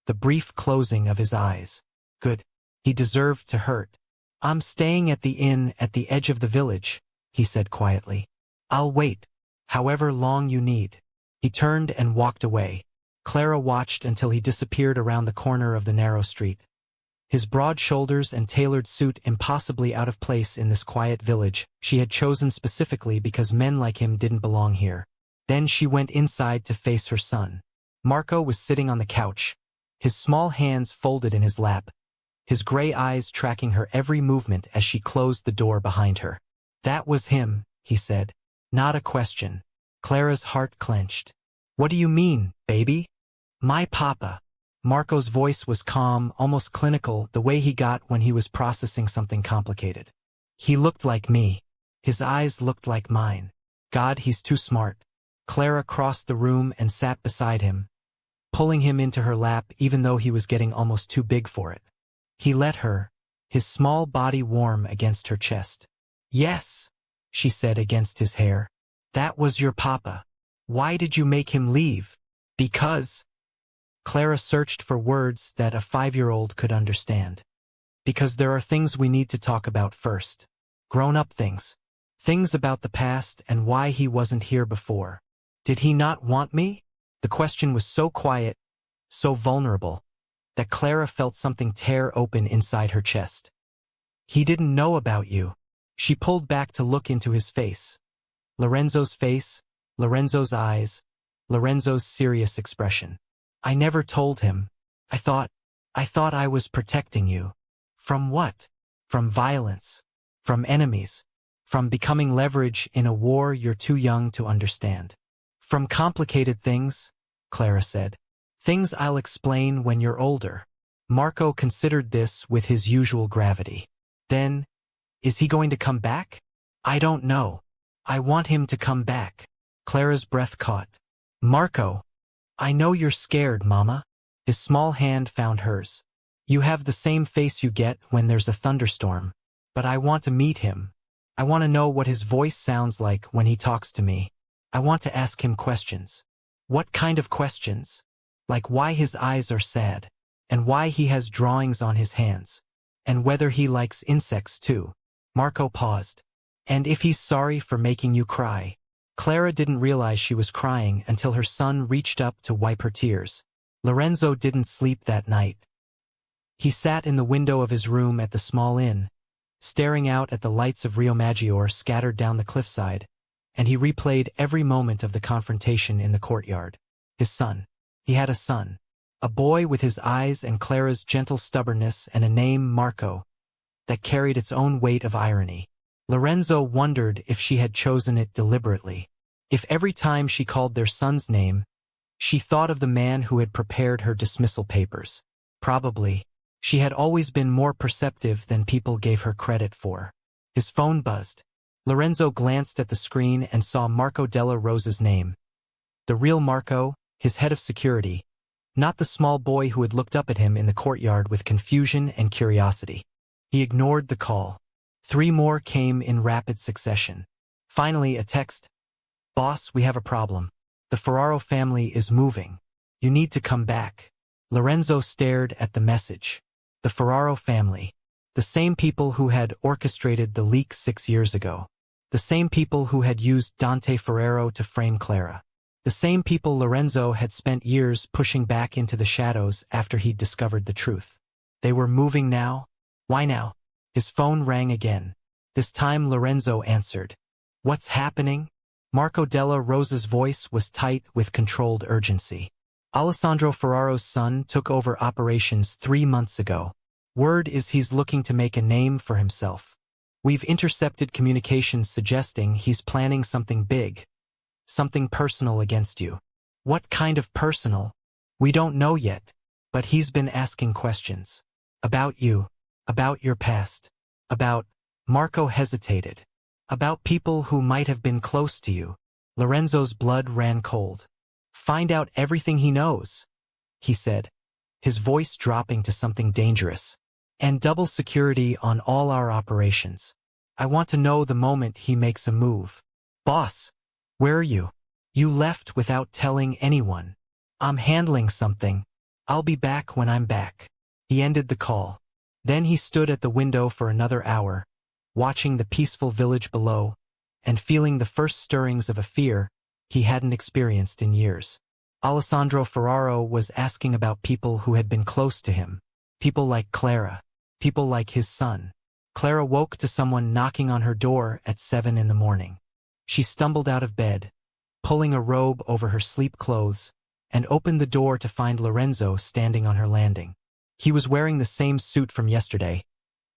the brief closing of his eyes. Good. He deserved to hurt. I'm staying at the inn at the edge of the village, he said quietly. I'll wait, however long you need. He turned and walked away. Clara watched until he disappeared around the corner of the narrow street. His broad shoulders and tailored suit impossibly out of place in this quiet village she had chosen specifically because men like him didn't belong here. Then she went inside to face her son. Marco was sitting on the couch, his small hands folded in his lap, his gray eyes tracking her every movement as she closed the door behind her. That was him, he said. Not a question. Clara's heart clenched. What do you mean, baby? My papa. Marco's voice was calm, almost clinical, the way he got when he was processing something complicated. He looked like me. His eyes looked like mine. God, he's too smart. Clara crossed the room and sat beside him, pulling him into her lap even though he was getting almost too big for it. He let her, his small body warm against her chest. Yes, she said against his hair. That was your papa. Why did you make him leave? Because... Clara searched for words that a 5-year-old could understand. Because there are things we need to talk about first. Grown-up things. Things about the past and why he wasn't here before. Did he not want me? The question was so quiet, so vulnerable, that Clara felt something tear open inside her chest. He didn't know about you. She pulled back to look into his face. Lorenzo's face, Lorenzo's eyes, Lorenzo's serious expression. I never told him. I thought I was protecting you. From what? From violence. From enemies. From becoming leverage in a war you're too young to understand. From complicated things, Clara said. Things I'll explain when you're older. Marco considered this with his usual gravity. Then, is he going to come back? I don't know. I want him to come back. Clara's breath caught. Marco, I know you're scared, Mama. His small hand found hers. You have the same face you get when there's a thunderstorm. But I want to meet him. I want to know what his voice sounds like when he talks to me. I want to ask him questions. What kind of questions? Like why his eyes are sad, and why he has drawings on his hands, and whether he likes insects too. Marco paused. And if he's sorry for making you cry. Clara didn't realize she was crying until her son reached up to wipe her tears. Lorenzo didn't sleep that night. He sat in the window of his room at the small inn, staring out at the lights of Rio Maggiore scattered down the cliffside, and he replayed every moment of the confrontation in the courtyard. His son. He had a son. A boy with his eyes and Clara's gentle stubbornness and a name, Marco, that carried its own weight of irony. Lorenzo wondered if she had chosen it deliberately. If every time she called their son's name, she thought of the man who had prepared her dismissal papers. Probably. She had always been more perceptive than people gave her credit for. His phone buzzed. Lorenzo glanced at the screen and saw Marco della Rosa's name. The real Marco, his head of security, not the small boy who had looked up at him in the courtyard with confusion and curiosity. He ignored the call. 3 more came in rapid succession. Finally, a text. Boss, we have a problem. The Ferraro family is moving. You need to come back. Lorenzo stared at the message. The Ferraro family. The same people who had orchestrated the leak 6 years ago. The same people who had used Dante Ferrero to frame Clara. The same people Lorenzo had spent years pushing back into the shadows after he'd discovered the truth. They were moving now? Why now? His phone rang again. This time Lorenzo answered. What's happening? Marco della Rosa's voice was tight with controlled urgency. Alessandro Ferraro's son took over operations 3 months ago. Word is he's looking to make a name for himself. We've intercepted communications suggesting he's planning something big. Something personal against you. What kind of personal? We don't know yet. But he's been asking questions. About you. About your past. About... Marco hesitated. About people who might have been close to you. Lorenzo's blood ran cold. Find out everything he knows, he said, his voice dropping to something dangerous. And double security on all our operations. I want to know the moment he makes a move. Boss, where are you? You left without telling anyone. I'm handling something. I'll be back when I'm back. He ended the call. Then he stood at the window for another hour, watching the peaceful village below, and feeling the first stirrings of a fear he hadn't experienced in years. Alessandro Ferraro was asking about people who had been close to him. People like Clara. People like his son. Clara woke to someone knocking on her door at 7 in the morning. She stumbled out of bed, pulling a robe over her sleep clothes, and opened the door to find Lorenzo standing on her landing. He was wearing the same suit from yesterday,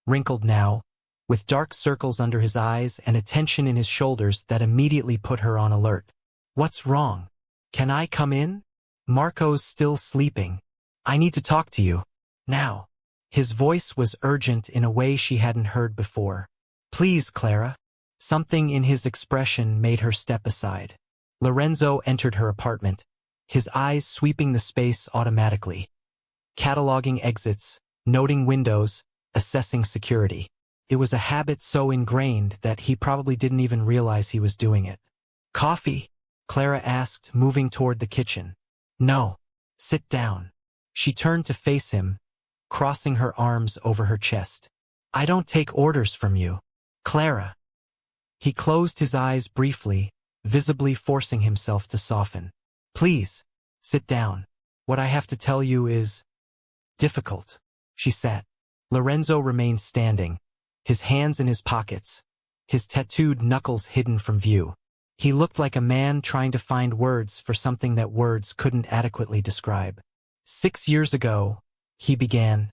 wrinkled now, with dark circles under his eyes and a tension in his shoulders that immediately put her on alert. What's wrong? Can I come in? Marco's still sleeping. I need to talk to you. Now. His voice was urgent in a way she hadn't heard before. Please, Clara. Something in his expression made her step aside. Lorenzo entered her apartment, his eyes sweeping the space automatically. Cataloging exits, noting windows, assessing security. It was a habit so ingrained that he probably didn't even realize he was doing it. Coffee? Clara asked, moving toward the kitchen. No. Sit down. She turned to face him, crossing her arms over her chest. I don't take orders from you, Clara. He closed his eyes briefly, visibly forcing himself to soften. Please, sit down. What I have to tell you is difficult. She sat. Lorenzo remained standing, his hands in his pockets, his tattooed knuckles hidden from view. He looked like a man trying to find words for something that words couldn't adequately describe. 6 years ago, he began.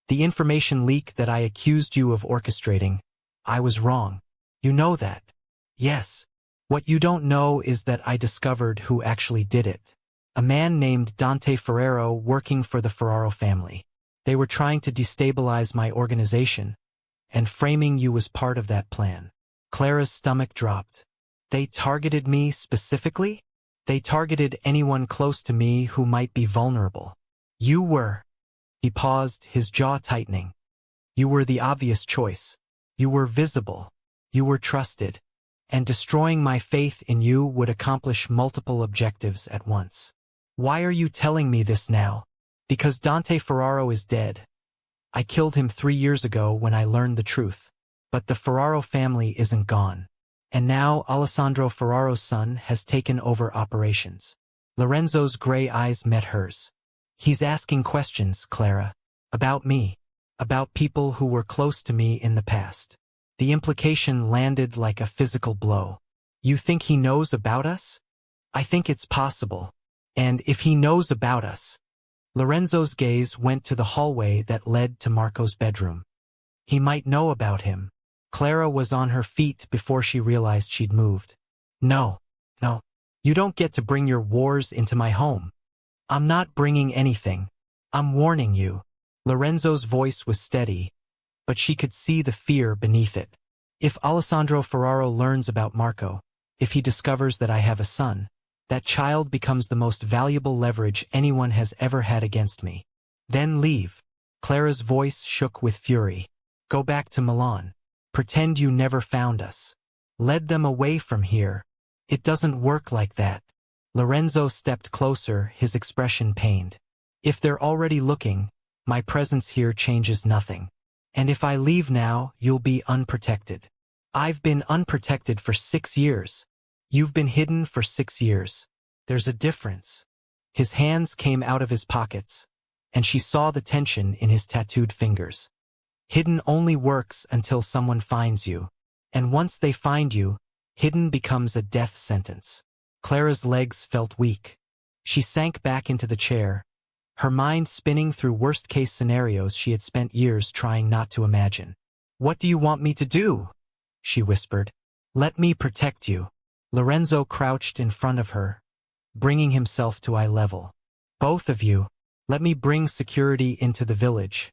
The information leak that I accused you of orchestrating, I was wrong. You know that. Yes. What you don't know is that I discovered who actually did it. A man named Dante Ferrero working for the Ferraro family. They were trying to destabilize my organization, and framing you was part of that plan. Clara's stomach dropped. They targeted me specifically? They targeted anyone close to me who might be vulnerable. You were. He paused, his jaw tightening. You were the obvious choice. You were visible. You were trusted. And destroying my faith in you would accomplish multiple objectives at once. Why are you telling me this now? Because Dante Ferraro is dead. I killed him 3 years ago when I learned the truth. But the Ferraro family isn't gone. And now Alessandro Ferraro's son has taken over operations. Lorenzo's gray eyes met hers. He's asking questions, Clara. About me. About people who were close to me in the past. The implication landed like a physical blow. You think he knows about us? I think it's possible. And if he knows about us... Lorenzo's gaze went to the hallway that led to Marco's bedroom. He might know about him. Clara was on her feet before she realized she'd moved. No. You don't get to bring your wars into my home. I'm not bringing anything. I'm warning you. Lorenzo's voice was steady, but she could see the fear beneath it. If Alessandro Ferraro learns about Marco, if he discovers that I have a son, that child becomes the most valuable leverage anyone has ever had against me. Then leave. Clara's voice shook with fury. Go back to Milan. Pretend you never found us. Lead them away from here. It doesn't work like that. Lorenzo stepped closer, his expression pained. If they're already looking, my presence here changes nothing. And if I leave now, you'll be unprotected. I've been unprotected for 6 years. You've been hidden for 6 years. There's a difference. His hands came out of his pockets, and she saw the tension in his tattooed fingers. Hidden only works until someone finds you. And once they find you, hidden becomes a death sentence. Clara's legs felt weak. She sank back into the chair, her mind spinning through worst-case scenarios she had spent years trying not to imagine. What do you want me to do? She whispered. Let me protect you. Lorenzo crouched in front of her, bringing himself to eye level. Both of you, let me bring security into the village.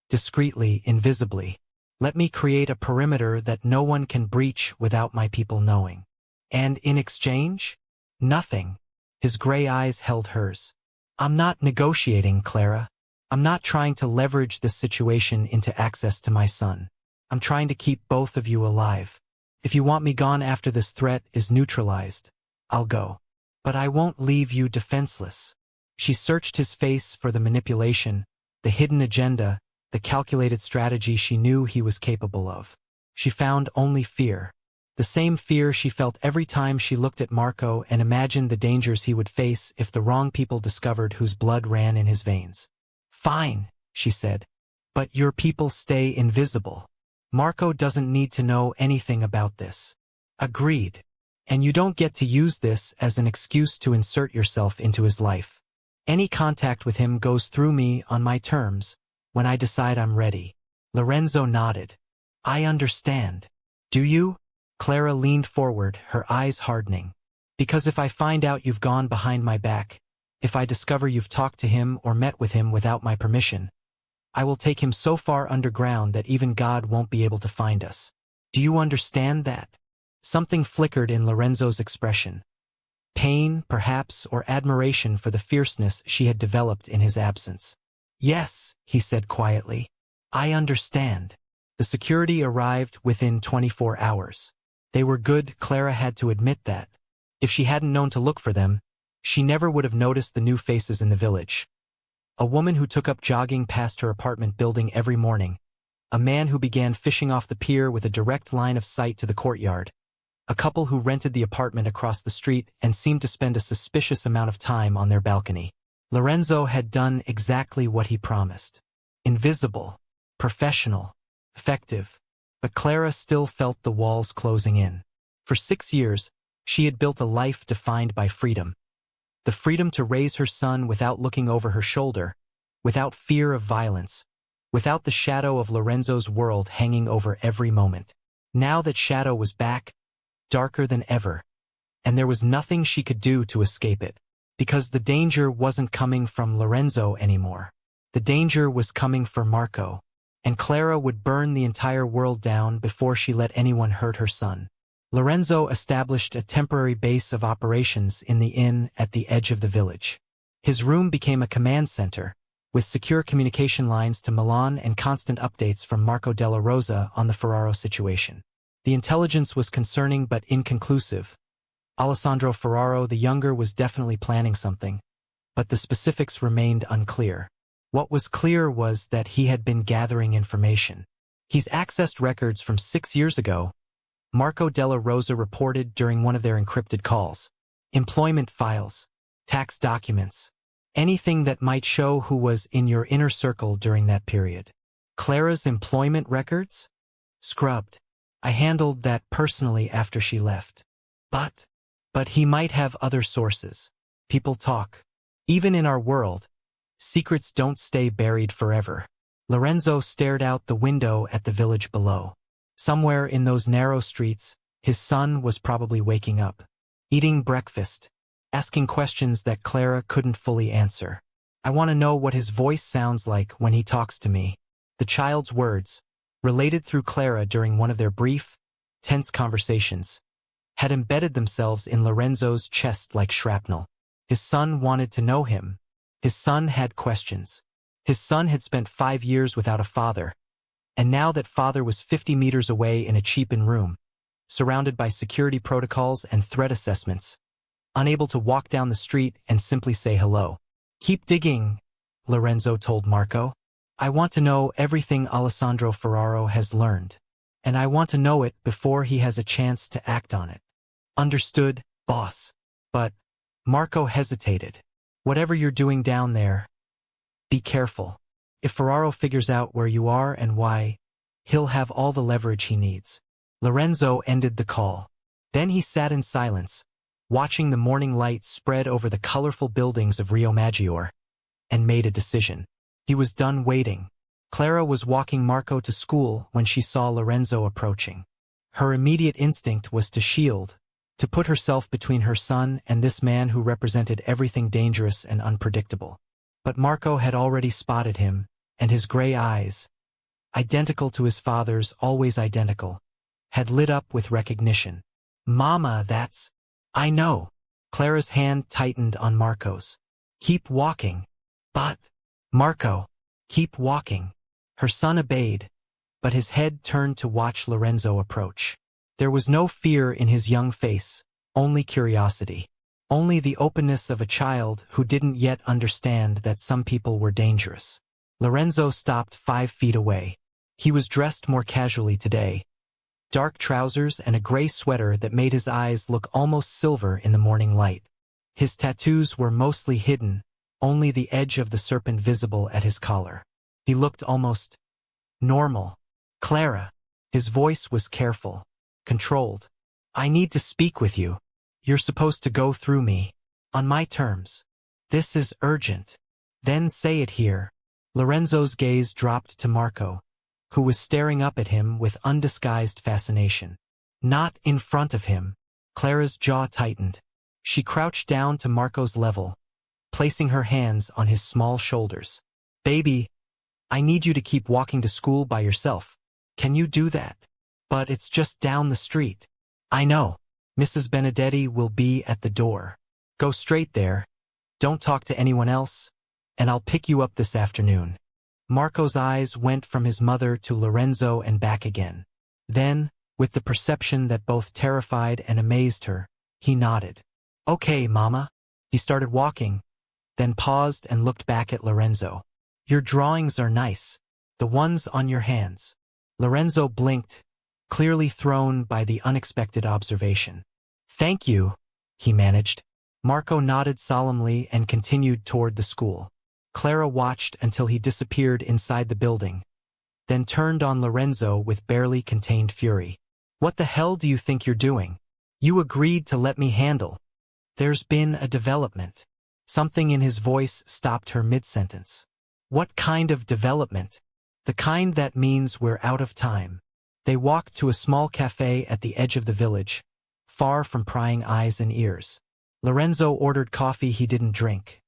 Discreetly, invisibly. Let me create a perimeter that no one can breach without my people knowing. And in exchange? Nothing. His gray eyes held hers. I'm not negotiating, Clara. I'm not trying to leverage this situation into access to my son. I'm trying to keep both of you alive. If you want me gone after this threat is neutralized, I'll go. But I won't leave you defenseless. She searched his face for the manipulation, the hidden agenda, the calculated strategy she knew he was capable of. She found only fear. The same fear she felt every time she looked at Marco and imagined the dangers he would face if the wrong people discovered whose blood ran in his veins. Fine, she said. But your people stay invisible. Marco doesn't need to know anything about this. Agreed. And you don't get to use this as an excuse to insert yourself into his life. Any contact with him goes through me on my terms, when I decide I'm ready. Lorenzo nodded. I understand. Do you? Clara leaned forward, her eyes hardening. Because if I find out you've gone behind my back, if I discover you've talked to him or met with him without my permission, I will take him so far underground that even God won't be able to find us. Do you understand that? Something flickered in Lorenzo's expression. Pain, perhaps, or admiration for the fierceness she had developed in his absence. Yes, he said quietly. I understand. The security arrived within 24 hours. They were good, Clara had to admit that. If she hadn't known to look for them, she never would have noticed the new faces in the village. A woman who took up jogging past her apartment building every morning. A man who began fishing off the pier with a direct line of sight to the courtyard. A couple who rented the apartment across the street and seemed to spend a suspicious amount of time on their balcony. Lorenzo had done exactly what he promised. Invisible, professional, effective, but Clara still felt the walls closing in. For 6 years, she had built a life defined by freedom. The freedom to raise her son without looking over her shoulder, without fear of violence, without the shadow of Lorenzo's world hanging over every moment. Now that shadow was back, darker than ever, and there was nothing she could do to escape it, because the danger wasn't coming from Lorenzo anymore. The danger was coming for Marco, and Clara would burn the entire world down before she let anyone hurt her son. Lorenzo established a temporary base of operations in the inn at the edge of the village. His room became a command center, with secure communication lines to Milan and constant updates from Marco della Rosa on the Ferraro situation. The intelligence was concerning but inconclusive. Alessandro Ferraro the younger was definitely planning something, but the specifics remained unclear. What was clear was that he had been gathering information. He's accessed records from 6 years ago, Marco della Rosa reported during one of their encrypted calls. Employment files, tax documents, anything that might show who was in your inner circle during that period. Clara's employment records? Scrubbed. I handled that personally after she left. But he might have other sources. People talk. Even in our world, secrets don't stay buried forever. Lorenzo stared out the window at the village below. Somewhere in those narrow streets, his son was probably waking up, eating breakfast, asking questions that Clara couldn't fully answer. I want to know what his voice sounds like when he talks to me. The child's words, related through Clara during one of their brief, tense conversations, had embedded themselves in Lorenzo's chest like shrapnel. His son wanted to know him. His son had questions. His son had spent 5 years without a father, and now that father was 50 meters away in a cheap-in room, surrounded by security protocols and threat assessments, unable to walk down the street and simply say hello. Keep digging, Lorenzo told Marco. I want to know everything Alessandro Ferraro has learned, and I want to know it before he has a chance to act on it. Understood, boss. But Marco hesitated. Whatever you're doing down there, be careful. If Ferraro figures out where you are and why, he'll have all the leverage he needs. Lorenzo ended the call. Then he sat in silence, watching the morning light spread over the colorful buildings of Rio Maggiore, and made a decision. He was done waiting. Clara was walking Marco to school when she saw Lorenzo approaching. Her immediate instinct was to shield, to put herself between her son and this man who represented everything dangerous and unpredictable. But Marco had already spotted him, and his gray eyes, identical to his father's, always identical, had lit up with recognition. Mama, that's... I know. Clara's hand tightened on Marco's. Keep walking. But... Marco, keep walking. Her son obeyed, but his head turned to watch Lorenzo approach. There was no fear in his young face, only curiosity. Only the openness of a child who didn't yet understand that some people were dangerous. Lorenzo stopped 5 feet away. He was dressed more casually today. Dark trousers and a gray sweater that made his eyes look almost silver in the morning light. His tattoos were mostly hidden, only the edge of the serpent visible at his collar. He looked almost normal. Clara. His voice was careful, controlled. I need to speak with you. You're supposed to go through me. On my terms. This is urgent. Then say it here. Lorenzo's gaze dropped to Marco, who was staring up at him with undisguised fascination. Not in front of him. Clara's jaw tightened. She crouched down to Marco's level, placing her hands on his small shoulders. Baby, I need you to keep walking to school by yourself. Can you do that? But it's just down the street. I know. Mrs. Benedetti will be at the door. Go straight there. Don't talk to anyone else, and I'll pick you up this afternoon. Marco's eyes went from his mother to Lorenzo and back again. Then, with the perception that both terrified and amazed her, he nodded. Okay, Mama. He started walking, then paused and looked back at Lorenzo. Your drawings are nice. The ones on your hands. Lorenzo blinked, clearly thrown by the unexpected observation. Thank you, he managed. Marco nodded solemnly and continued toward the school. Clara watched until he disappeared inside the building, then turned on Lorenzo with barely contained fury. What the hell do you think you're doing? You agreed to let me handle. There's been a development. Something in his voice stopped her mid-sentence. What kind of development? The kind that means we're out of time. They walked to a small cafe at the edge of the village, far from prying eyes and ears. Lorenzo ordered coffee he didn't drink.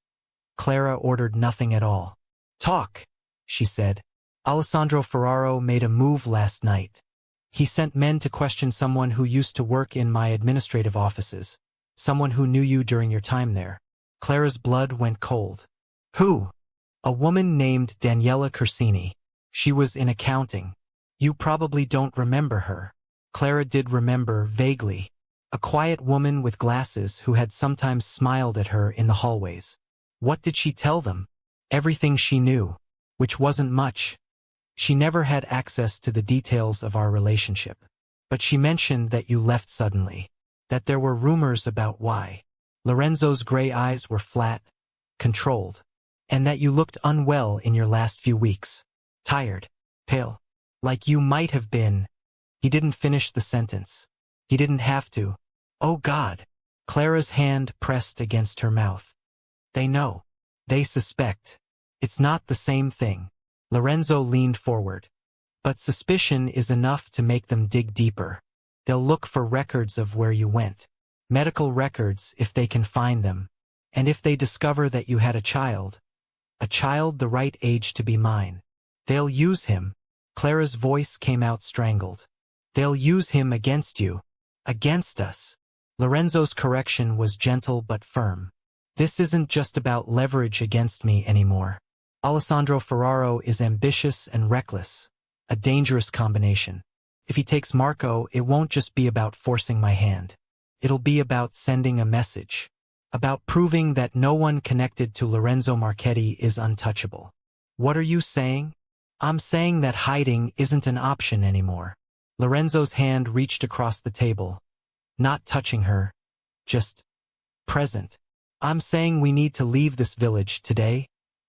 Clara ordered nothing at all. Talk, she said. Alessandro Ferraro made a move last night. He sent men to question someone who used to work in my administrative offices, someone who knew you during your time there. Clara's blood went cold. Who? A woman named Daniela Corsini. She was in accounting. You probably don't remember her. Clara did remember, vaguely. A quiet woman with glasses who had sometimes smiled at her in the hallways. What did she tell them? Everything she knew, which wasn't much. She never had access to the details of our relationship. But she mentioned that you left suddenly, that there were rumors about why. Lorenzo's gray eyes were flat, controlled, and that you looked unwell in your last few weeks. Tired, pale, like you might have been. He didn't finish the sentence. He didn't have to. Oh God! Clara's hand pressed against her mouth. They know. They suspect. It's not the same thing. Lorenzo leaned forward. But suspicion is enough to make them dig deeper. They'll look for records of where you went. Medical records if they can find them. And if they discover that you had a child the right age to be mine. They'll use him. Clara's voice came out strangled. They'll use him against you. Against us. Lorenzo's correction was gentle but firm. This isn't just about leverage against me anymore. Alessandro Ferraro is ambitious and reckless. A dangerous combination. If he takes Marco, it won't just be about forcing my hand. It'll be about sending a message. About proving that no one connected to Lorenzo Marchetti is untouchable. What are you saying? I'm saying that hiding isn't an option anymore. Lorenzo's hand reached across the table. Not touching her. Just present. I'm saying we need to leave this village today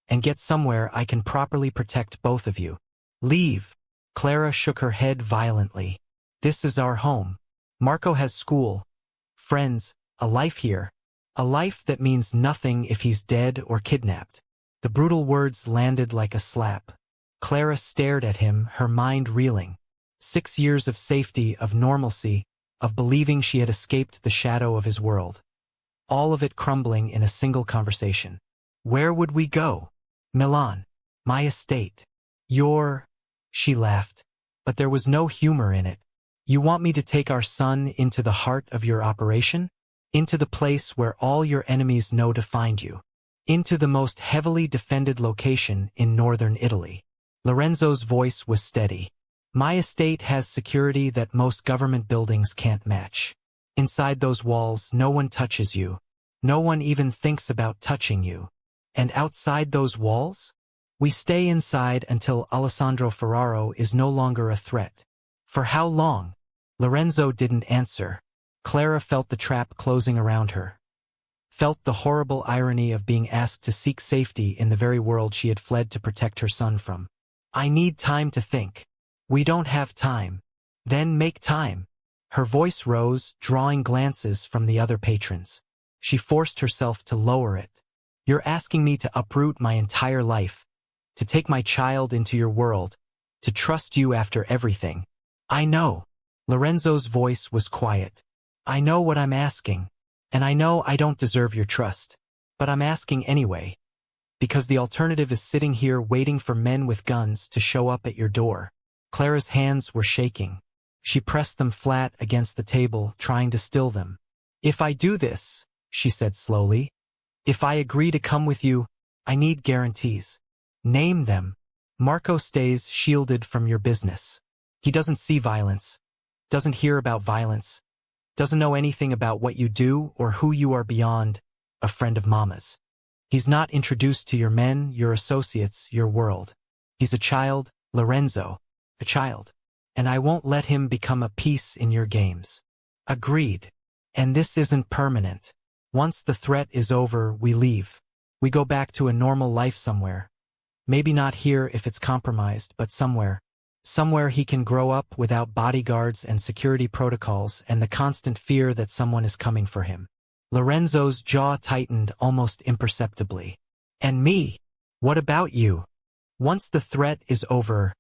and get somewhere I can properly protect both of you. Leave. Clara shook her head violently. This is our home. Marco has school, friends, a life here. A life that means nothing if he's dead or kidnapped. The brutal words landed like a slap. Clara stared at him, her mind reeling. 6 years of safety, of normalcy, of believing she had escaped the shadow of his world. All of it crumbling in a single conversation. Where would we go? Milan. My estate. She laughed. But there was no humor in it. You want me to take our son into the heart of your operation? Into the place where all your enemies know to find you. Into the most heavily defended location in northern Italy. Lorenzo's voice was steady. My estate has security that most government buildings can't match. Inside those walls, no one touches you. No one even thinks about touching you. And outside those walls? We stay inside until Alessandro Ferraro is no longer a threat. For how long? Lorenzo didn't answer. Clara felt the trap closing around her. Felt the horrible irony of being asked to seek safety in the very world she had fled to protect her son from. I need time to think. We don't have time. Then make time. Her voice rose, drawing glances from the other patrons. She forced herself to lower it. You're asking me to uproot my entire life, to take my child into your world, to trust you after everything. I know. Lorenzo's voice was quiet. I know what I'm asking, and I know I don't deserve your trust, but I'm asking anyway, because the alternative is sitting here waiting for men with guns to show up at your door. Clara's hands were shaking. She pressed them flat against the table, trying to still them. If I do this, she said slowly, if I agree to come with you, I need guarantees. Name them. Marco stays shielded from your business. He doesn't see violence, doesn't hear about violence, doesn't know anything about what you do or who you are beyond a friend of Mama's. He's not introduced to your men, your associates, your world. He's a child, Lorenzo, a child. And I won't let him become a piece in your games. Agreed. And this isn't permanent. Once the threat is over, we leave. We go back to a normal life somewhere. Maybe not here if it's compromised, but somewhere. Somewhere he can grow up without bodyguards and security protocols and the constant fear that someone is coming for him. Lorenzo's jaw tightened almost imperceptibly. And me? What about you? Once the threat is over,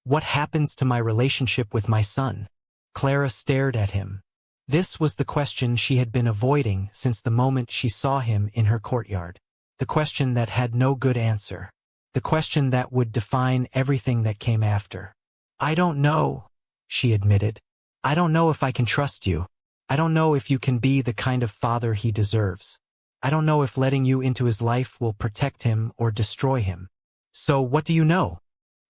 what happens to my relationship with my son? Clara stared at him. This was the question she had been avoiding since the moment she saw him in her courtyard. The question that had no good answer. The question that would define everything that came after. I don't know, she admitted. I don't know if I can trust you. I don't know if you can be the kind of father he deserves. I don't know if letting you into his life will protect him or destroy him. So what do you know?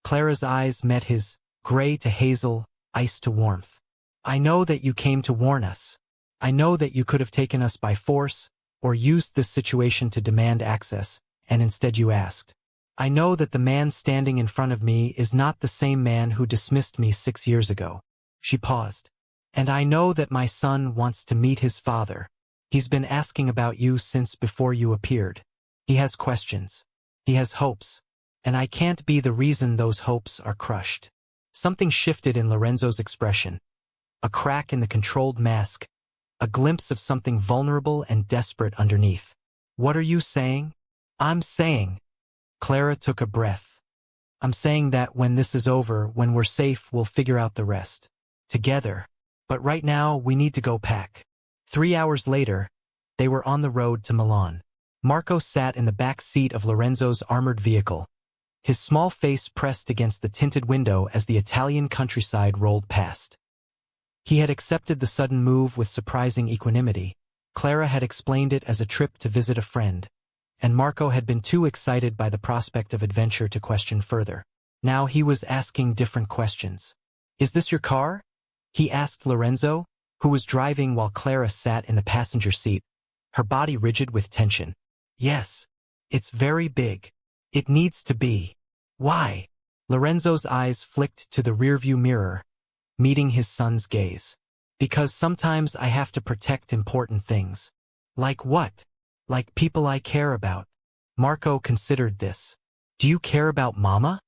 Clara's eyes met his, gray to hazel, ice to warmth. I know that you came to warn us. I know that you could have taken us by force, or used this situation to demand access, and instead you asked. I know that the man standing in front of me is not the same man who dismissed me 6 years ago. She paused. And I know that my son wants to meet his father. He's been asking about you since before you appeared. He has questions. He has hopes. And I can't be the reason those hopes are crushed. Something shifted in Lorenzo's expression. A crack in the controlled mask. A glimpse of something vulnerable and desperate underneath. What are you saying? I'm saying. Clara took a breath. I'm saying that when this is over, when we're safe, we'll figure out the rest. Together. But right now, we need to go pack. 3 hours later, they were on the road to Milan. Marco sat in the back seat of Lorenzo's armored vehicle. His small face pressed against the tinted window as the Italian countryside rolled past. He had accepted the sudden move with surprising equanimity. Clara had explained it as a trip to visit a friend, and Marco had been too excited by the prospect of adventure to question further. Now he was asking different questions. Is this your car? He asked Lorenzo, who was driving while Clara sat in the passenger seat, her body rigid with tension. Yes. It's very big. It needs to be. Why? Lorenzo's eyes flicked to the rearview mirror, meeting his son's gaze. Because sometimes I have to protect important things. Like what? Like people I care about. Marco considered this. Do you care about Mama?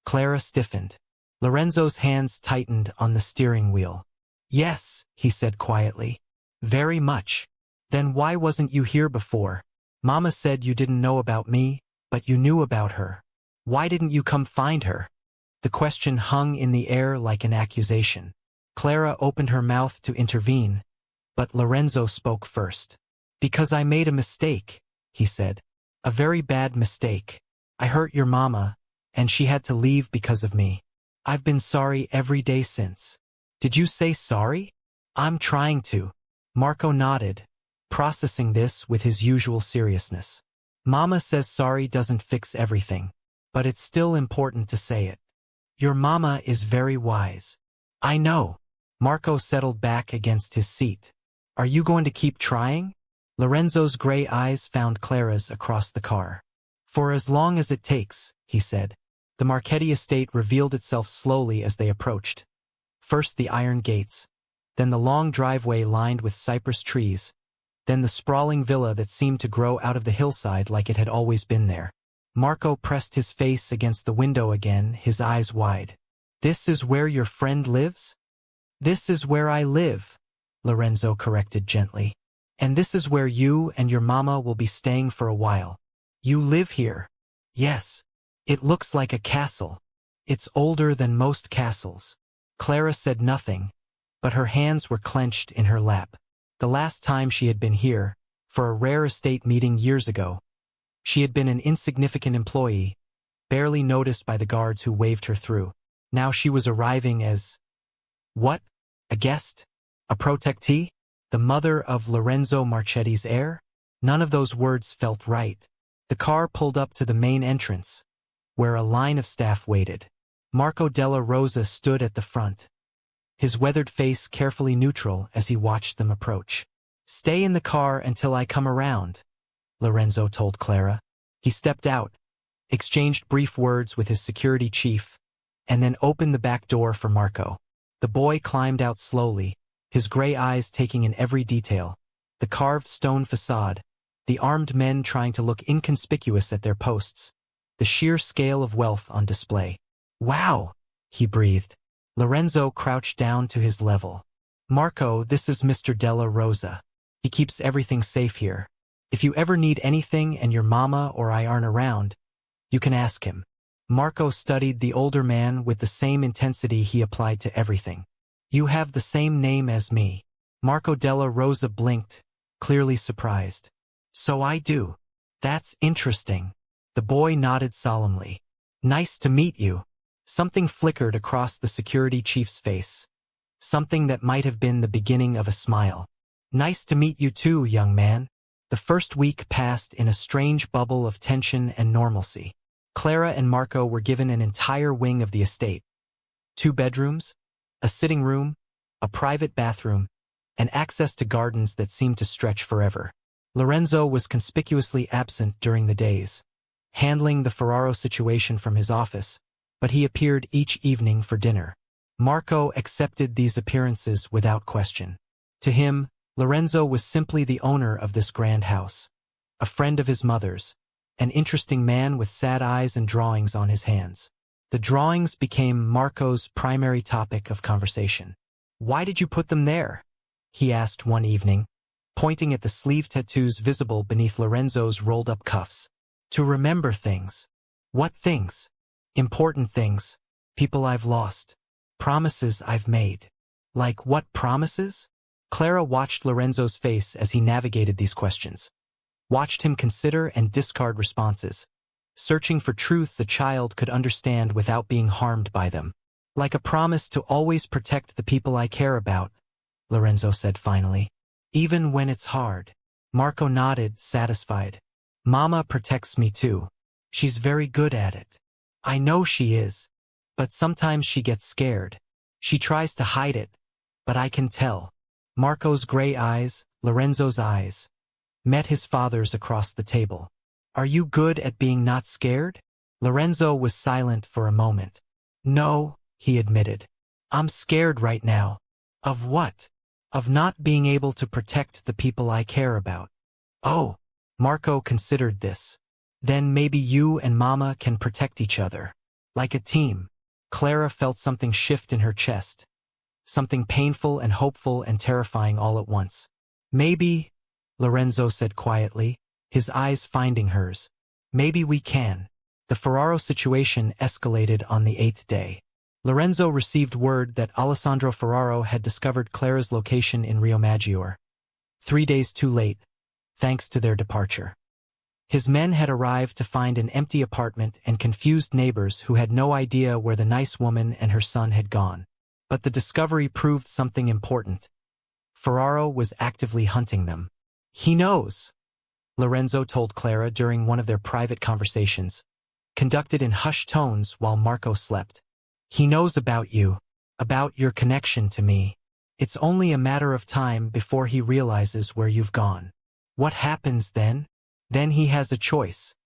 Clara stiffened. Lorenzo's hands tightened on the steering wheel. Yes, he said quietly. Very much. Then why wasn't you here before? Mama said you didn't know about me, but you knew about her. Why didn't you come find her? The question hung in the air like an accusation. Clara opened her mouth to intervene, but Lorenzo spoke first. Because I made a mistake, he said. A very bad mistake. I hurt your mama, and she had to leave because of me. I've been sorry every day since. Did you say sorry? I'm trying to. Marco nodded, processing this with his usual seriousness. Mama says sorry doesn't fix everything, but it's still important to say it. Your mama is very wise. I know. Marco settled back against his seat. Are you going to keep trying? Lorenzo's gray eyes found Clara's across the car. For as long as it takes, he said. The Marchetti estate revealed itself slowly as they approached. First the iron gates, then the long driveway lined with cypress trees, then the sprawling villa that seemed to grow out of the hillside like it had always been there. Marco pressed his face against the window again, his eyes wide. This is where your friend lives? This is where I live, Lorenzo corrected gently. And this is where you and your mama will be staying for a while. You live here? Yes. It looks like a castle. It's older than most castles. Clara said nothing, but her hands were clenched in her lap. The last time she had been here, for a rare estate meeting years ago, she had been an insignificant employee, barely noticed by the guards who waved her through. Now she was arriving as... What? A guest? A protectee? The mother of Lorenzo Marchetti's heir? None of those words felt right. The car pulled up to the main entrance, where a line of staff waited. Marco della Rosa stood at the front, his weathered face carefully neutral as he watched them approach. Stay in the car until I come around, Lorenzo told Clara. He stepped out, exchanged brief words with his security chief, and then opened the back door for Marco. The boy climbed out slowly, his gray eyes taking in every detail. The carved stone facade, the armed men trying to look inconspicuous at their posts, the sheer scale of wealth on display. Wow, he breathed. Lorenzo crouched down to his level. Marco, this is Mr. Della Rosa. He keeps everything safe here. If you ever need anything and your mama or I aren't around, you can ask him. Marco studied the older man with the same intensity he applied to everything. You have the same name as me. Marco della Rosa blinked, clearly surprised. So I do. That's interesting. The boy nodded solemnly. Nice to meet you. Something flickered across the security chief's face. Something that might have been the beginning of a smile. Nice to meet you too, young man. The first week passed in a strange bubble of tension and normalcy. Clara and Marco were given an entire wing of the estate. 2 bedrooms, a sitting room, a private bathroom, and access to gardens that seemed to stretch forever. Lorenzo was conspicuously absent during the days, handling the Ferraro situation from his office, but he appeared each evening for dinner. Marco accepted these appearances without question. To him, Lorenzo was simply the owner of this grand house, a friend of his mother's, an interesting man with sad eyes and drawings on his hands. The drawings became Marco's primary topic of conversation. Why did you put them there? He asked one evening, pointing at the sleeve tattoos visible beneath Lorenzo's rolled-up cuffs. To remember things. What things? Important things. People I've lost. Promises I've made. Like what promises? Clara watched Lorenzo's face as he navigated these questions. Watched him consider and discard responses, searching for truths a child could understand without being harmed by them. Like a promise to always protect the people I care about, Lorenzo said finally. Even when it's hard. Marco nodded, satisfied. Mama protects me too. She's very good at it. I know she is. But sometimes she gets scared. She tries to hide it, but I can tell. Marco's gray eyes, Lorenzo's eyes, met his father's across the table. Are you good at being not scared? Lorenzo was silent for a moment. No, he admitted. I'm scared right now. Of what? Of not being able to protect the people I care about. Oh, Marco considered this. Then maybe you and Mama can protect each other. Like a team. Clara felt something shift in her chest. Something painful and hopeful and terrifying all at once. Maybe, Lorenzo said quietly, his eyes finding hers. Maybe we can. The Ferraro situation escalated on the 8th day. Lorenzo received word that Alessandro Ferraro had discovered Clara's location in Rio Maggiore. 3 days too late, thanks to their departure. His men had arrived to find an empty apartment and confused neighbors who had no idea where the nice woman and her son had gone. But the discovery proved something important. Ferraro was actively hunting them. He knows, Lorenzo told Clara during one of their private conversations, conducted in hushed tones while Marco slept. He knows about you, about your connection to me. It's only a matter of time before he realizes where you've gone. What happens then? Then he has a choice.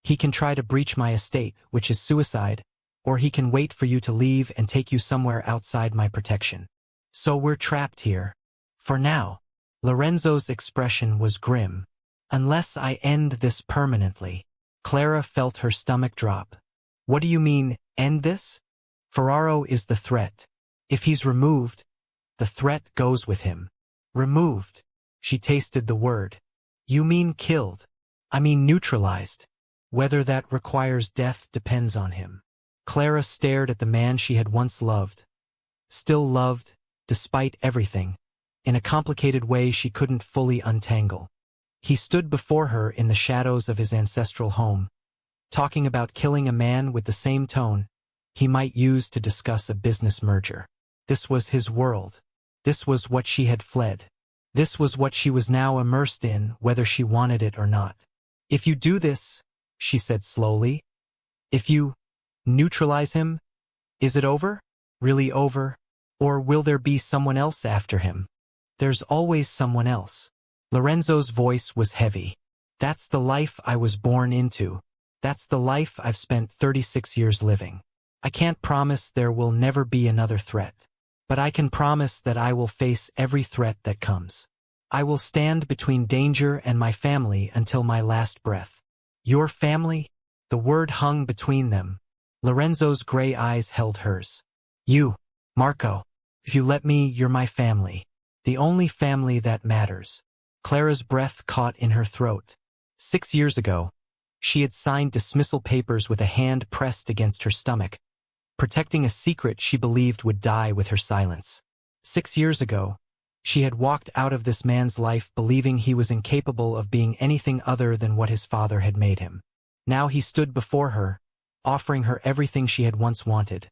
He can try to breach my estate, which is suicide, or he can wait for you to leave and take you somewhere outside my protection. So we're trapped here. For now. Lorenzo's expression was grim. Unless I end this permanently. Clara felt her stomach drop. What do you mean, end this? Ferraro is the threat. If he's removed, the threat goes with him. Removed. She tasted the word. You mean killed. I mean neutralized. Whether that requires death depends on him. Clara stared at the man she had once loved. Still loved, despite everything, in a complicated way she couldn't fully untangle. He stood before her in the shadows of his ancestral home, talking about killing a man with the same tone he might use to discuss a business merger. This was his world. This was what she had fled. This was what she was now immersed in, whether she wanted it or not. If you do this, she said slowly, if you neutralize him, is it over? Really over? Or will there be someone else after him? There's always someone else. Lorenzo's voice was heavy. That's the life I was born into. That's the life I've spent 36 years living. I can't promise there will never be another threat. But I can promise that I will face every threat that comes. I will stand between danger and my family until my last breath. Your family? The word hung between them. Lorenzo's gray eyes held hers. You, Marco. If you let me, you're my family. The only family that matters. Clara's breath caught in her throat. 6 years ago, she had signed dismissal papers with a hand pressed against her stomach, protecting a secret she believed would die with her silence. 6 years ago, she had walked out of this man's life believing he was incapable of being anything other than what his father had made him. Now he stood before her, offering her everything she had once wanted,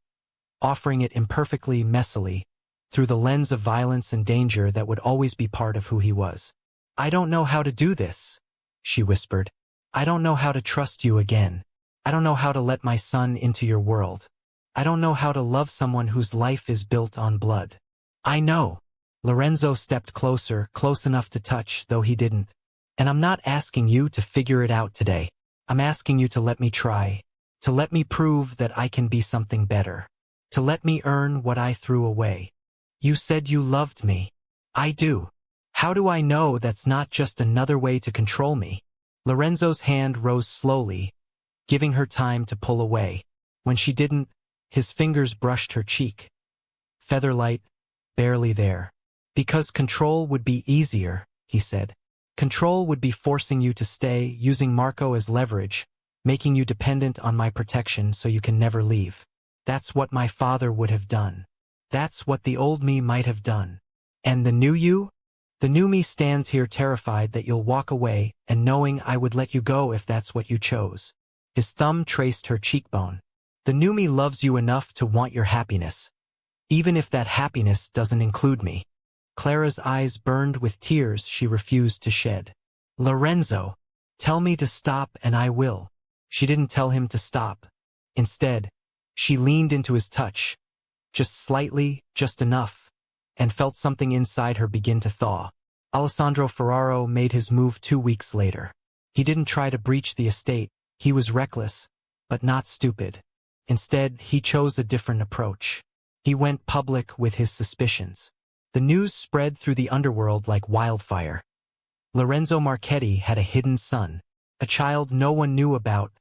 offering it imperfectly, messily, through the lens of violence and danger that would always be part of who he was. "I don't know how to do this," she whispered. "I don't know how to trust you again. I don't know how to let my son into your world. I don't know how to love someone whose life is built on blood." "I know." Lorenzo stepped closer, close enough to touch, though he didn't. "And I'm not asking you to figure it out today. I'm asking you to let me try, to let me prove that I can be something better, to let me earn what I threw away. You said you loved me. I do. How do I know that's not just another way to control me?" Lorenzo's hand rose slowly, giving her time to pull away. When she didn't, his fingers brushed her cheek. Featherlight, barely there. "Because control would be easier," he said. "Control would be forcing you to stay, using Marco as leverage, making you dependent on my protection so you can never leave. That's what my father would have done. That's what the old me might have done. And the new you? The new me stands here terrified that you'll walk away and knowing I would let you go if that's what you chose." His thumb traced her cheekbone. "The new me loves you enough to want your happiness, even if that happiness doesn't include me." Clara's eyes burned with tears she refused to shed. "Lorenzo, tell me to stop and I will." She didn't tell him to stop. Instead, she leaned into his touch, just slightly, just enough, and felt something inside her begin to thaw. Alessandro Ferraro made his move 2 weeks later. He didn't try to breach the estate. He was reckless, but not stupid. Instead, he chose a different approach. He went public with his suspicions. The news spread through the underworld like wildfire. Lorenzo Marchetti had a hidden son, a child no one knew about,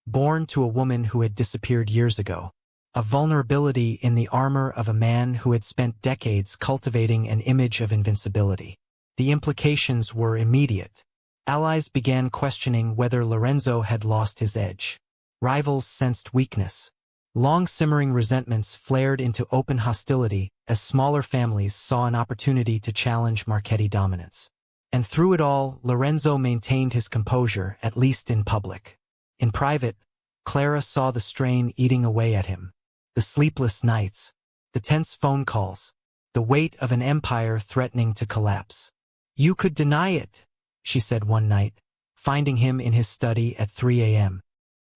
born to a woman who had disappeared years ago. A vulnerability in the armor of a man who had spent decades cultivating an image of invincibility. The implications were immediate. Allies began questioning whether Lorenzo had lost his edge. Rivals sensed weakness. Long-simmering resentments flared into open hostility as smaller families saw an opportunity to challenge Marchetti dominance. And through it all, Lorenzo maintained his composure, at least in public. In private, Clara saw the strain eating away at him. The sleepless nights, the tense phone calls, the weight of an empire threatening to collapse. "You could deny it," she said one night, finding him in his study at 3 a.m.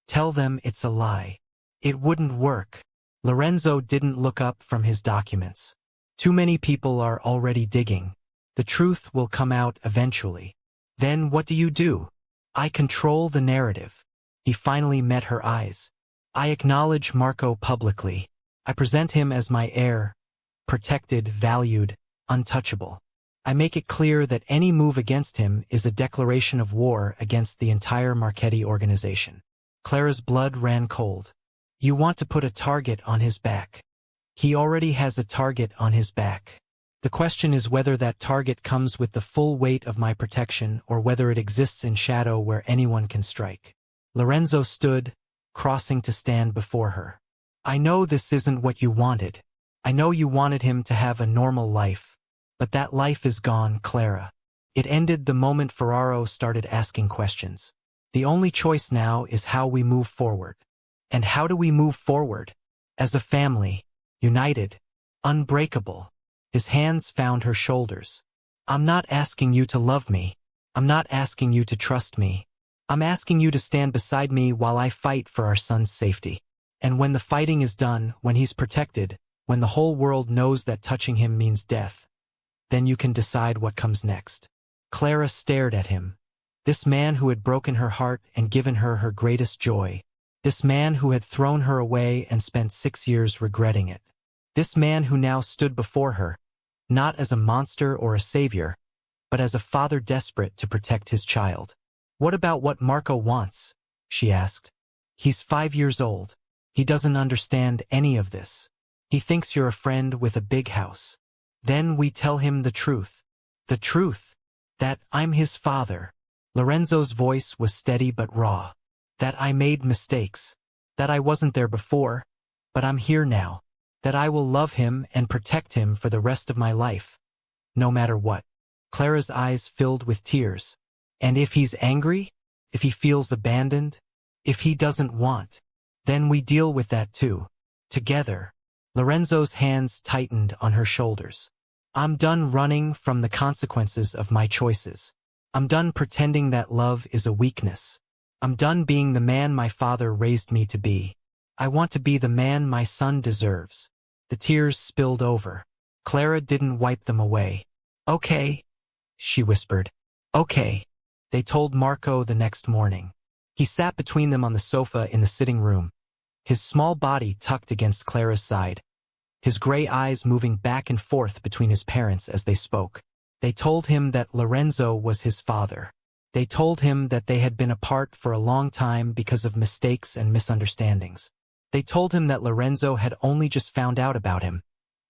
"Tell them it's a lie. It wouldn't work." Lorenzo didn't look up from his documents. "Too many people are already digging. The truth will come out eventually." "Then what do you do?" "I control the narrative." He finally met her eyes. "I acknowledge Marco publicly. I present him as my heir, protected, valued, untouchable. I make it clear that any move against him is a declaration of war against the entire Marchetti organization." Clara's blood ran cold. "You want to put a target on his back." "He already has a target on his back. The question is whether that target comes with the full weight of my protection or whether it exists in shadow where anyone can strike." Lorenzo stood, crossing to stand before her. "I know this isn't what you wanted. I know you wanted him to have a normal life. But that life is gone, Clara. It ended the moment Ferraro started asking questions. The only choice now is how we move forward. And how do we move forward? As a family, united, unbreakable." His hands found her shoulders. "I'm not asking you to love me. I'm not asking you to trust me. I'm asking you to stand beside me while I fight for our son's safety. And when the fighting is done, when he's protected, when the whole world knows that touching him means death, then you can decide what comes next." Clara stared at him. This man who had broken her heart and given her her greatest joy. This man who had thrown her away and spent 6 years regretting it. This man who now stood before her, not as a monster or a savior, but as a father desperate to protect his child. "What about what Marco wants?" she asked. "He's 5 years old. He doesn't understand any of this. He thinks you're a friend with a big house." Then we tell him the truth. The truth. That I'm his father. Lorenzo's voice was steady but raw. That I made mistakes. That I wasn't there before, but I'm here now. That I will love him and protect him for the rest of my life. No matter what. Clara's eyes filled with tears. And if he's angry? If he feels abandoned? If he doesn't want? Then we deal with that too. Together. Lorenzo's hands tightened on her shoulders. I'm done running from the consequences of my choices. I'm done pretending that love is a weakness. I'm done being the man my father raised me to be. I want to be the man my son deserves. The tears spilled over. Clara didn't wipe them away. Okay, she whispered. Okay. They told Marco the next morning. He sat between them on the sofa in the sitting room, his small body tucked against Clara's side, his gray eyes moving back and forth between his parents as they spoke. They told him that Lorenzo was his father. They told him that they had been apart for a long time because of mistakes and misunderstandings. They told him that Lorenzo had only just found out about him,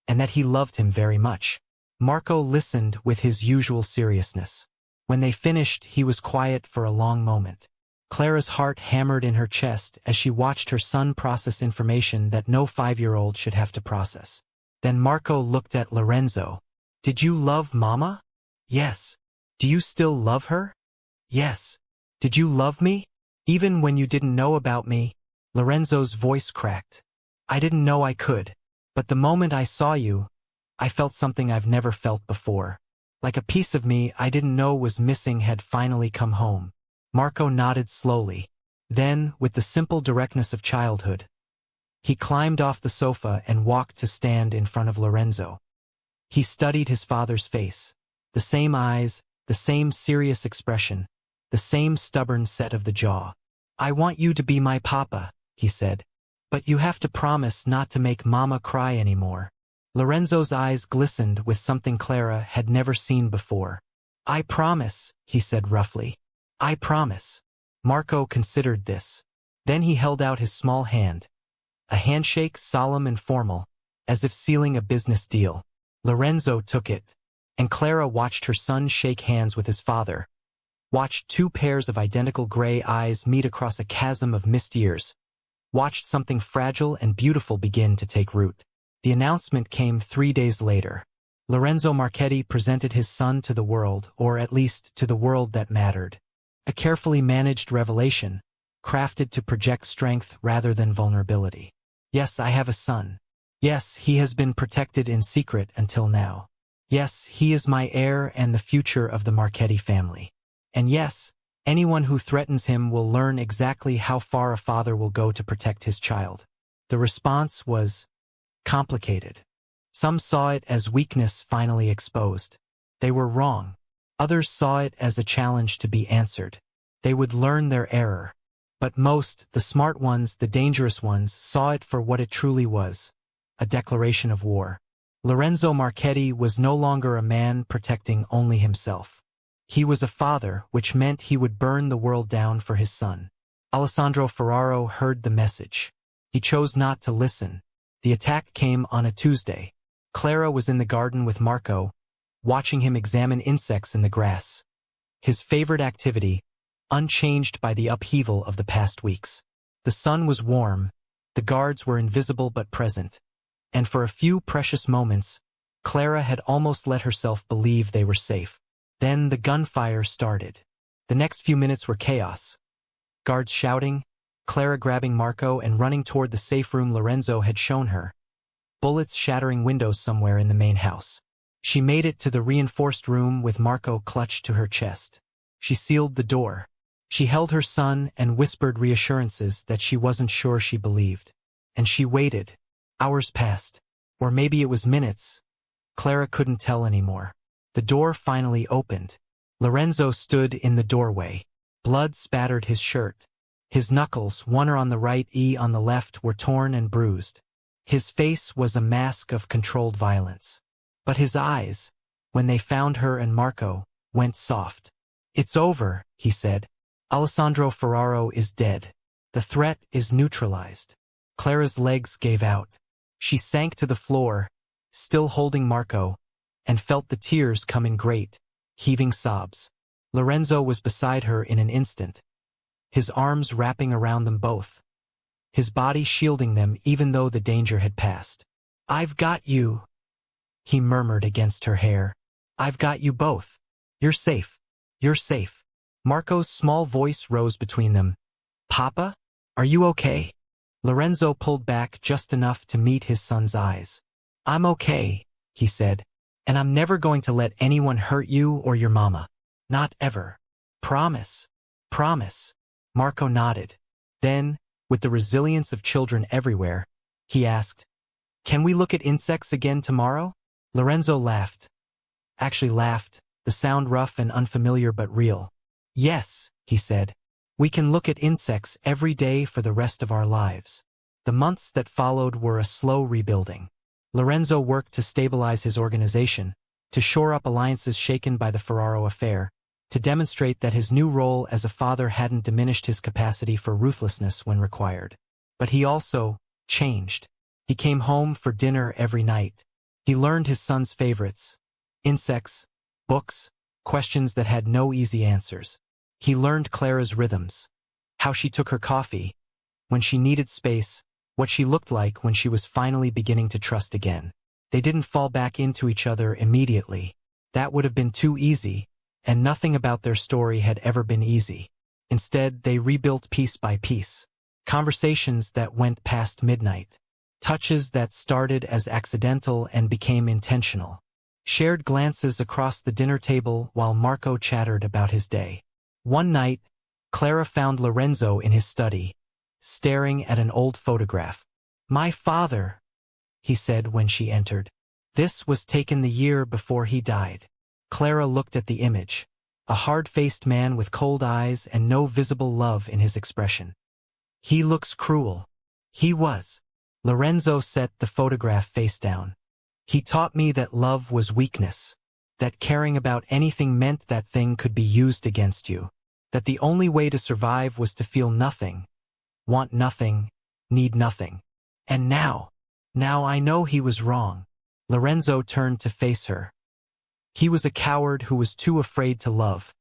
and that he loved him very much. Marco listened with his usual seriousness. When they finished, he was quiet for a long moment. Clara's heart hammered in her chest as she watched her son process information that no 5-year-old should have to process. Then Marco looked at Lorenzo. Did you love Mama? Yes. Do you still love her? Yes. Did you love me? Even when you didn't know about me? Lorenzo's voice cracked. I didn't know I could. But the moment I saw you, I felt something I've never felt before. Like a piece of me I didn't know was missing had finally come home. Marco nodded slowly. Then, with the simple directness of childhood, he climbed off the sofa and walked to stand in front of Lorenzo. He studied his father's face. The same eyes, the same serious expression, the same stubborn set of the jaw. I want you to be my papa, he said. But you have to promise not to make Mama cry anymore. Lorenzo's eyes glistened with something Clara had never seen before. I promise, he said roughly. I promise. Marco considered this. Then he held out his small hand. A handshake solemn and formal, as if sealing a business deal. Lorenzo took it, and Clara watched her son shake hands with his father. Watched two pairs of identical gray eyes meet across a chasm of missed years. Watched something fragile and beautiful begin to take root. The announcement came 3 days later. Lorenzo Marchetti presented his son to the world, or at least to the world that mattered. A carefully managed revelation, crafted to project strength rather than vulnerability. Yes, I have a son. Yes, he has been protected in secret until now. Yes, he is my heir and the future of the Marchetti family. And yes, anyone who threatens him will learn exactly how far a father will go to protect his child. The response was complicated. Some saw it as weakness finally exposed. They were wrong. Others saw it as a challenge to be answered. They would learn their error. But most, the smart ones, the dangerous ones, saw it for what it truly was. A declaration of war. Lorenzo Marchetti was no longer a man protecting only himself. He was a father, which meant he would burn the world down for his son. Alessandro Ferraro heard the message. He chose not to listen. The attack came on a Tuesday. Clara was in the garden with Marco, watching him examine insects in the grass. His favorite activity, unchanged by the upheaval of the past weeks. The sun was warm, the guards were invisible but present, and for a few precious moments, Clara had almost let herself believe they were safe. Then the gunfire started. The next few minutes were chaos. Guards shouting, Clara grabbing Marco and running toward the safe room Lorenzo had shown her. Bullets shattering windows somewhere in the main house. She made it to the reinforced room with Marco clutched to her chest. She sealed the door. She held her son and whispered reassurances that she wasn't sure she believed. And she waited. Hours passed. Or maybe it was minutes. Clara couldn't tell anymore. The door finally opened. Lorenzo stood in the doorway. Blood spattered his shirt. His knuckles, one on the right, on the left, were torn and bruised. His face was a mask of controlled violence. But his eyes, when they found her and Marco, went soft. It's over, he said. Alessandro Ferraro is dead. The threat is neutralized. Clara's legs gave out. She sank to the floor, still holding Marco, and felt the tears come in great, heaving sobs. Lorenzo was beside her in an instant, his arms wrapping around them both, his body shielding them even though the danger had passed. "I've got you," he murmured against her hair. "I've got you both. You're safe. You're safe." Marco's small voice rose between them. "Papa? Are you okay?" Lorenzo pulled back just enough to meet his son's eyes. "I'm okay," he said, "and I'm never going to let anyone hurt you or your mama. Not ever. Promise. Promise." Marco nodded. Then, with the resilience of children everywhere, he asked, "Can we look at insects again tomorrow?" Lorenzo laughed. Actually laughed, the sound rough and unfamiliar but real. "Yes," he said. "We can look at insects every day for the rest of our lives." The months that followed were a slow rebuilding. Lorenzo worked to stabilize his organization, to shore up alliances shaken by the Ferraro affair, to demonstrate that his new role as a father hadn't diminished his capacity for ruthlessness when required. But he also changed. He came home for dinner every night. He learned his son's favorites: insects, books, questions that had no easy answers. He learned Clara's rhythms, how she took her coffee, when she needed space, what she looked like when she was finally beginning to trust again. They didn't fall back into each other immediately. That would have been too easy, and nothing about their story had ever been easy. Instead, they rebuilt piece by piece. Conversations that went past midnight. Touches that started as accidental and became intentional. Shared glances across the dinner table while Marco chattered about his day. One night, Clara found Lorenzo in his study, staring at an old photograph. "My father," he said when she entered. "This was taken the year before he died." Clara looked at the image, a hard-faced man with cold eyes and no visible love in his expression. "He looks cruel." He was. Lorenzo set the photograph face down. "He taught me that love was weakness, that caring about anything meant that thing could be used against you, that the only way to survive was to feel nothing, want nothing, need nothing. And now I know he was wrong." Lorenzo turned to face her. He was a coward who was too afraid to love,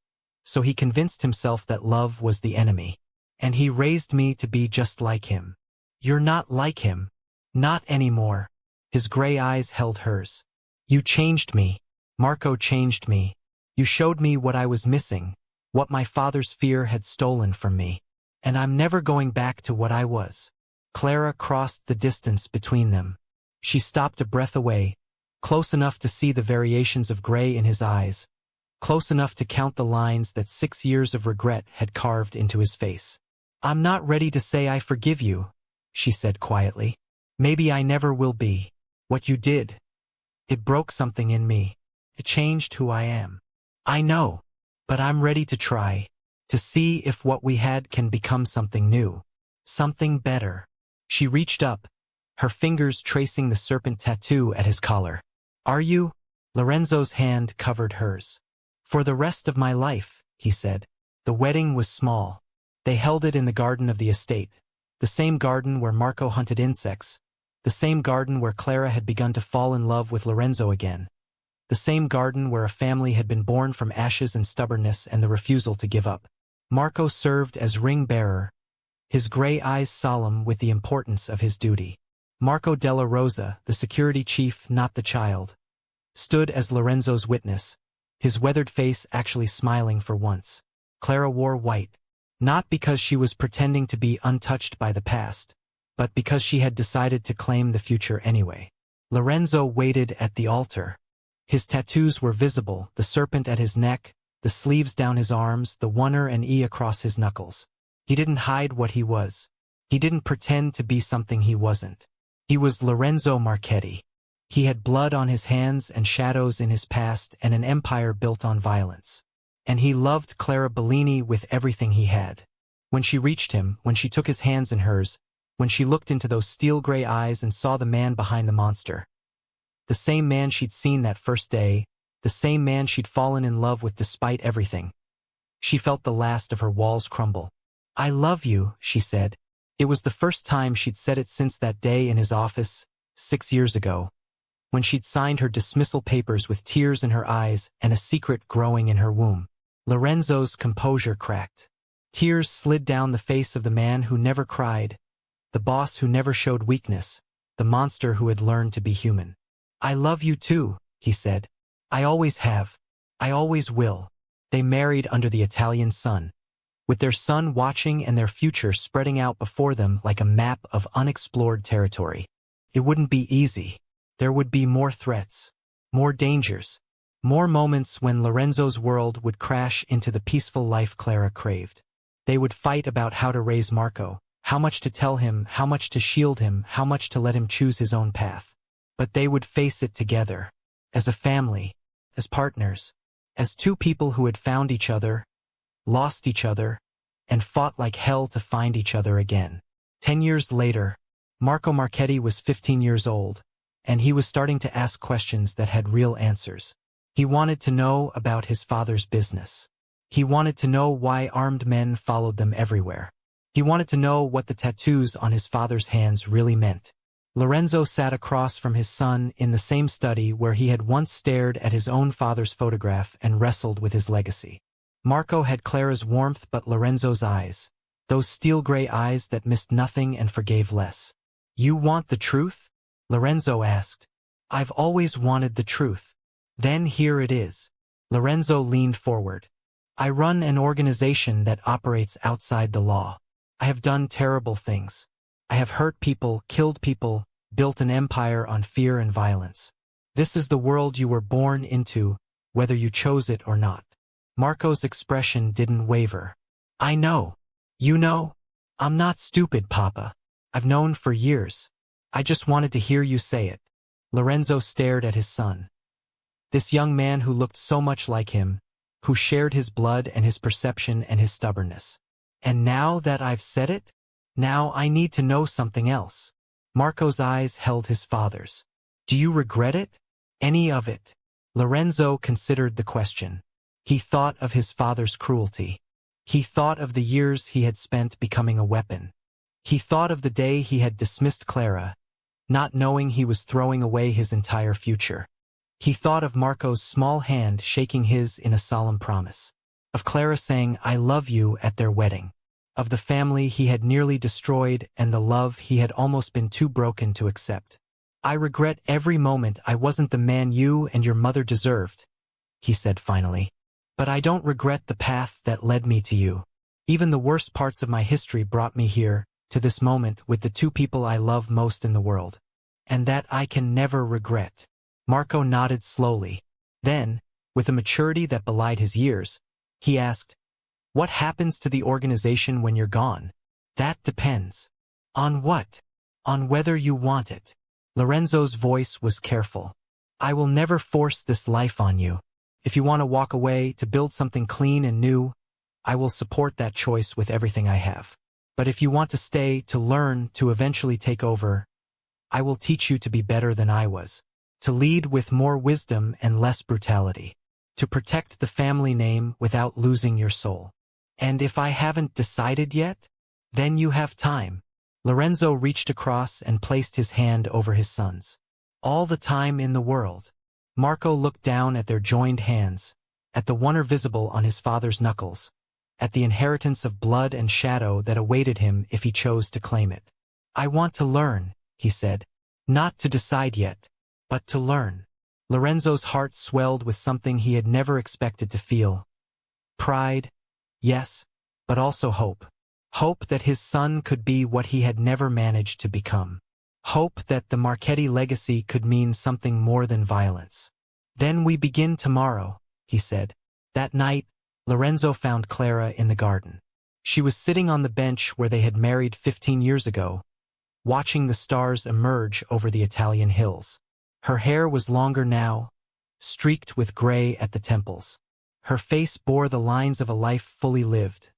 so he convinced himself that love was the enemy. "And he raised me to be just like him." "You're not like him. Not anymore." His gray eyes held hers. "You changed me. Marco changed me. You showed me what I was missing, what my father's fear had stolen from me. And I'm never going back to what I was." Clara crossed the distance between them. She stopped a breath away, close enough to see the variations of gray in his eyes, close enough to count the lines that 6 years of regret had carved into his face. "I'm not ready to say I forgive you," she said quietly. "Maybe I never will be. What you did, it broke something in me. It changed who I am. I know, but I'm ready to try, to see if what we had can become something new, something better." She reached up, her fingers tracing the serpent tattoo at his collar. "Are you?" Lorenzo's hand covered hers. "For the rest of my life," he said. The wedding was small. They held it in the garden of the estate, the same garden where Marco hunted insects, the same garden where Clara had begun to fall in love with Lorenzo again, the same garden where a family had been born from ashes and stubbornness and the refusal to give up. Marco served as ring-bearer, his gray eyes solemn with the importance of his duty. Marco della Rosa, the security chief, not the child, stood as Lorenzo's witness, his weathered face actually smiling for once. Clara wore white, not because she was pretending to be untouched by the past, but because she had decided to claim the future anyway. Lorenzo waited at the altar. His tattoos were visible, the serpent at his neck, the sleeves down his arms, the 1 and E across his knuckles. He didn't hide what he was. He didn't pretend to be something he wasn't. He was Lorenzo Marchetti. He had blood on his hands and shadows in his past and an empire built on violence. And he loved Clara Bellini with everything he had. When she reached him, when she took his hands in hers, when she looked into those steel-gray eyes and saw the man behind the monster, the same man she'd seen that first day, the same man she'd fallen in love with despite everything, she felt the last of her walls crumble. "I love you," she said. It was the first time she'd said it since that day in his office, 6 years ago. when she'd signed her dismissal papers with tears in her eyes and a secret growing in her womb. Lorenzo's composure cracked. Tears slid down the face of the man who never cried, the boss who never showed weakness, the monster who had learned to be human. "I love you too," he said. "I always have. I always will." They married under the Italian sun, with their son watching and their future spreading out before them like a map of unexplored territory. It wouldn't be easy. There would be more threats, more dangers, more moments when Lorenzo's world would crash into the peaceful life Clara craved. They would fight about how to raise Marco, how much to tell him, how much to shield him, how much to let him choose his own path. But they would face it together, as a family, as partners, as two people who had found each other, lost each other, and fought like hell to find each other again. 10 years later, Marco Marchetti was 15 years old, and he was starting to ask questions that had real answers. He wanted to know about his father's business. He wanted to know why armed men followed them everywhere. He wanted to know what the tattoos on his father's hands really meant. Lorenzo sat across from his son in the same study where he had once stared at his own father's photograph and wrestled with his legacy. Marco had Clara's warmth but Lorenzo's eyes, those steel-gray eyes that missed nothing and forgave less. "You want the truth?" Lorenzo asked. "I've always wanted the truth." "Then here it is." Lorenzo leaned forward. "I run an organization that operates outside the law. I have done terrible things. I have hurt people, killed people, built an empire on fear and violence. This is the world you were born into, whether you chose it or not." Marco's expression didn't waver. "I know. You know? I'm not stupid, Papa. I've known for years. I just wanted to hear you say it." Lorenzo stared at his son. This young man who looked so much like him, who shared his blood and his perception and his stubbornness. "And now that I've said it, now I need to know something else." Marco's eyes held his father's. "Do you regret it? Any of it?" Lorenzo considered the question. He thought of his father's cruelty. He thought of the years he had spent becoming a weapon. He thought of the day he had dismissed Clara, not knowing he was throwing away his entire future. He thought of Marco's small hand shaking his in a solemn promise. Of Clara saying, "I love you," at their wedding. Of the family he had nearly destroyed and the love he had almost been too broken to accept. "I regret every moment I wasn't the man you and your mother deserved," he said finally. "But I don't regret the path that led me to you. Even the worst parts of my history brought me here, to this moment with the two people I love most in the world. And that I can never regret." Marco nodded slowly. Then, with a maturity that belied his years, he asked, "What happens to the organization when you're gone?" "That depends." "On what?" "On whether you want it." Lorenzo's voice was careful. "I will never force this life on you. If you want to walk away to build something clean and new, I will support that choice with everything I have. But if you want to stay, to learn, to eventually take over, I will teach you to be better than I was, to lead with more wisdom and less brutality, to protect the family name without losing your soul. And if I haven't decided yet, then you have time." Lorenzo reached across and placed his hand over his son's. "All the time in the world." Marco looked down at their joined hands, at the wonder visible on his father's knuckles, at the inheritance of blood and shadow that awaited him if he chose to claim it. "I want to learn," he said. "Not to decide yet, but to learn." Lorenzo's heart swelled with something he had never expected to feel. Pride, yes, but also hope. Hope that his son could be what he had never managed to become. Hope that the Marchetti legacy could mean something more than violence. "Then we begin tomorrow," he said. That night, Lorenzo found Clara in the garden. She was sitting on the bench where they had married 15 years ago, watching the stars emerge over the Italian hills. Her hair was longer now, streaked with gray at the temples. Her face bore the lines of a life fully lived,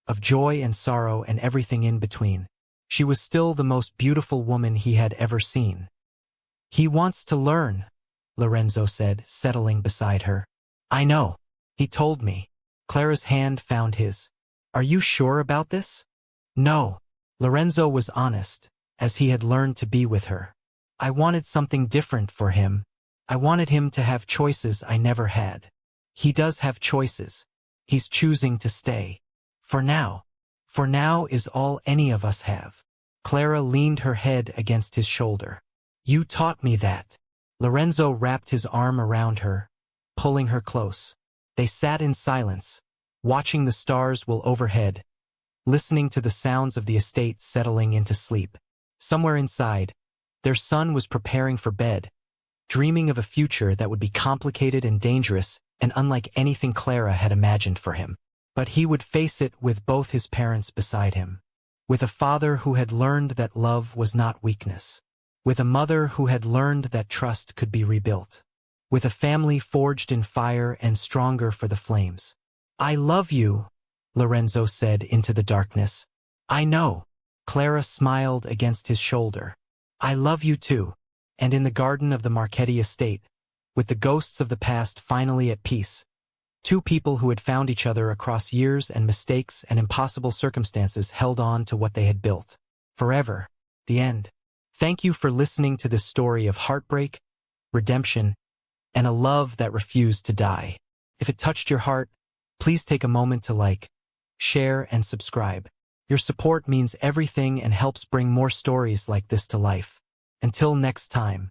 of joy and sorrow and everything in between. She was still the most beautiful woman he had ever seen. "He wants to learn," Lorenzo said, settling beside her. "I know. He told me." Clara's hand found his. "Are you sure about this?" "No." Lorenzo was honest, as he had learned to be with her. I wanted something different for him. I wanted him to have choices I never had. He does have choices. He's choosing to stay. For now. For now is all any of us have. Clara leaned her head against his shoulder. You taught me that. Lorenzo wrapped his arm around her, pulling her close. They sat in silence, watching the stars whirl overhead, listening to the sounds of the estate settling into sleep. Somewhere inside, their son was preparing for bed, dreaming of a future that would be complicated and dangerous and unlike anything Clara had imagined for him. But he would face it with both his parents beside him. With a father who had learned that love was not weakness. With a mother who had learned that trust could be rebuilt. With a family forged in fire and stronger for the flames. I love you, Lorenzo said into the darkness. I know. Clara smiled against his shoulder. I love you too. And in the garden of the Marchetti estate, with the ghosts of the past finally at peace, two people who had found each other across years and mistakes and impossible circumstances held on to what they had built. Forever. The end. Thank you for listening to this story of heartbreak, redemption, and a love that refused to die. If it touched your heart, please take a moment to like, share, and subscribe. Your support means everything and helps bring more stories like this to life. Until next time.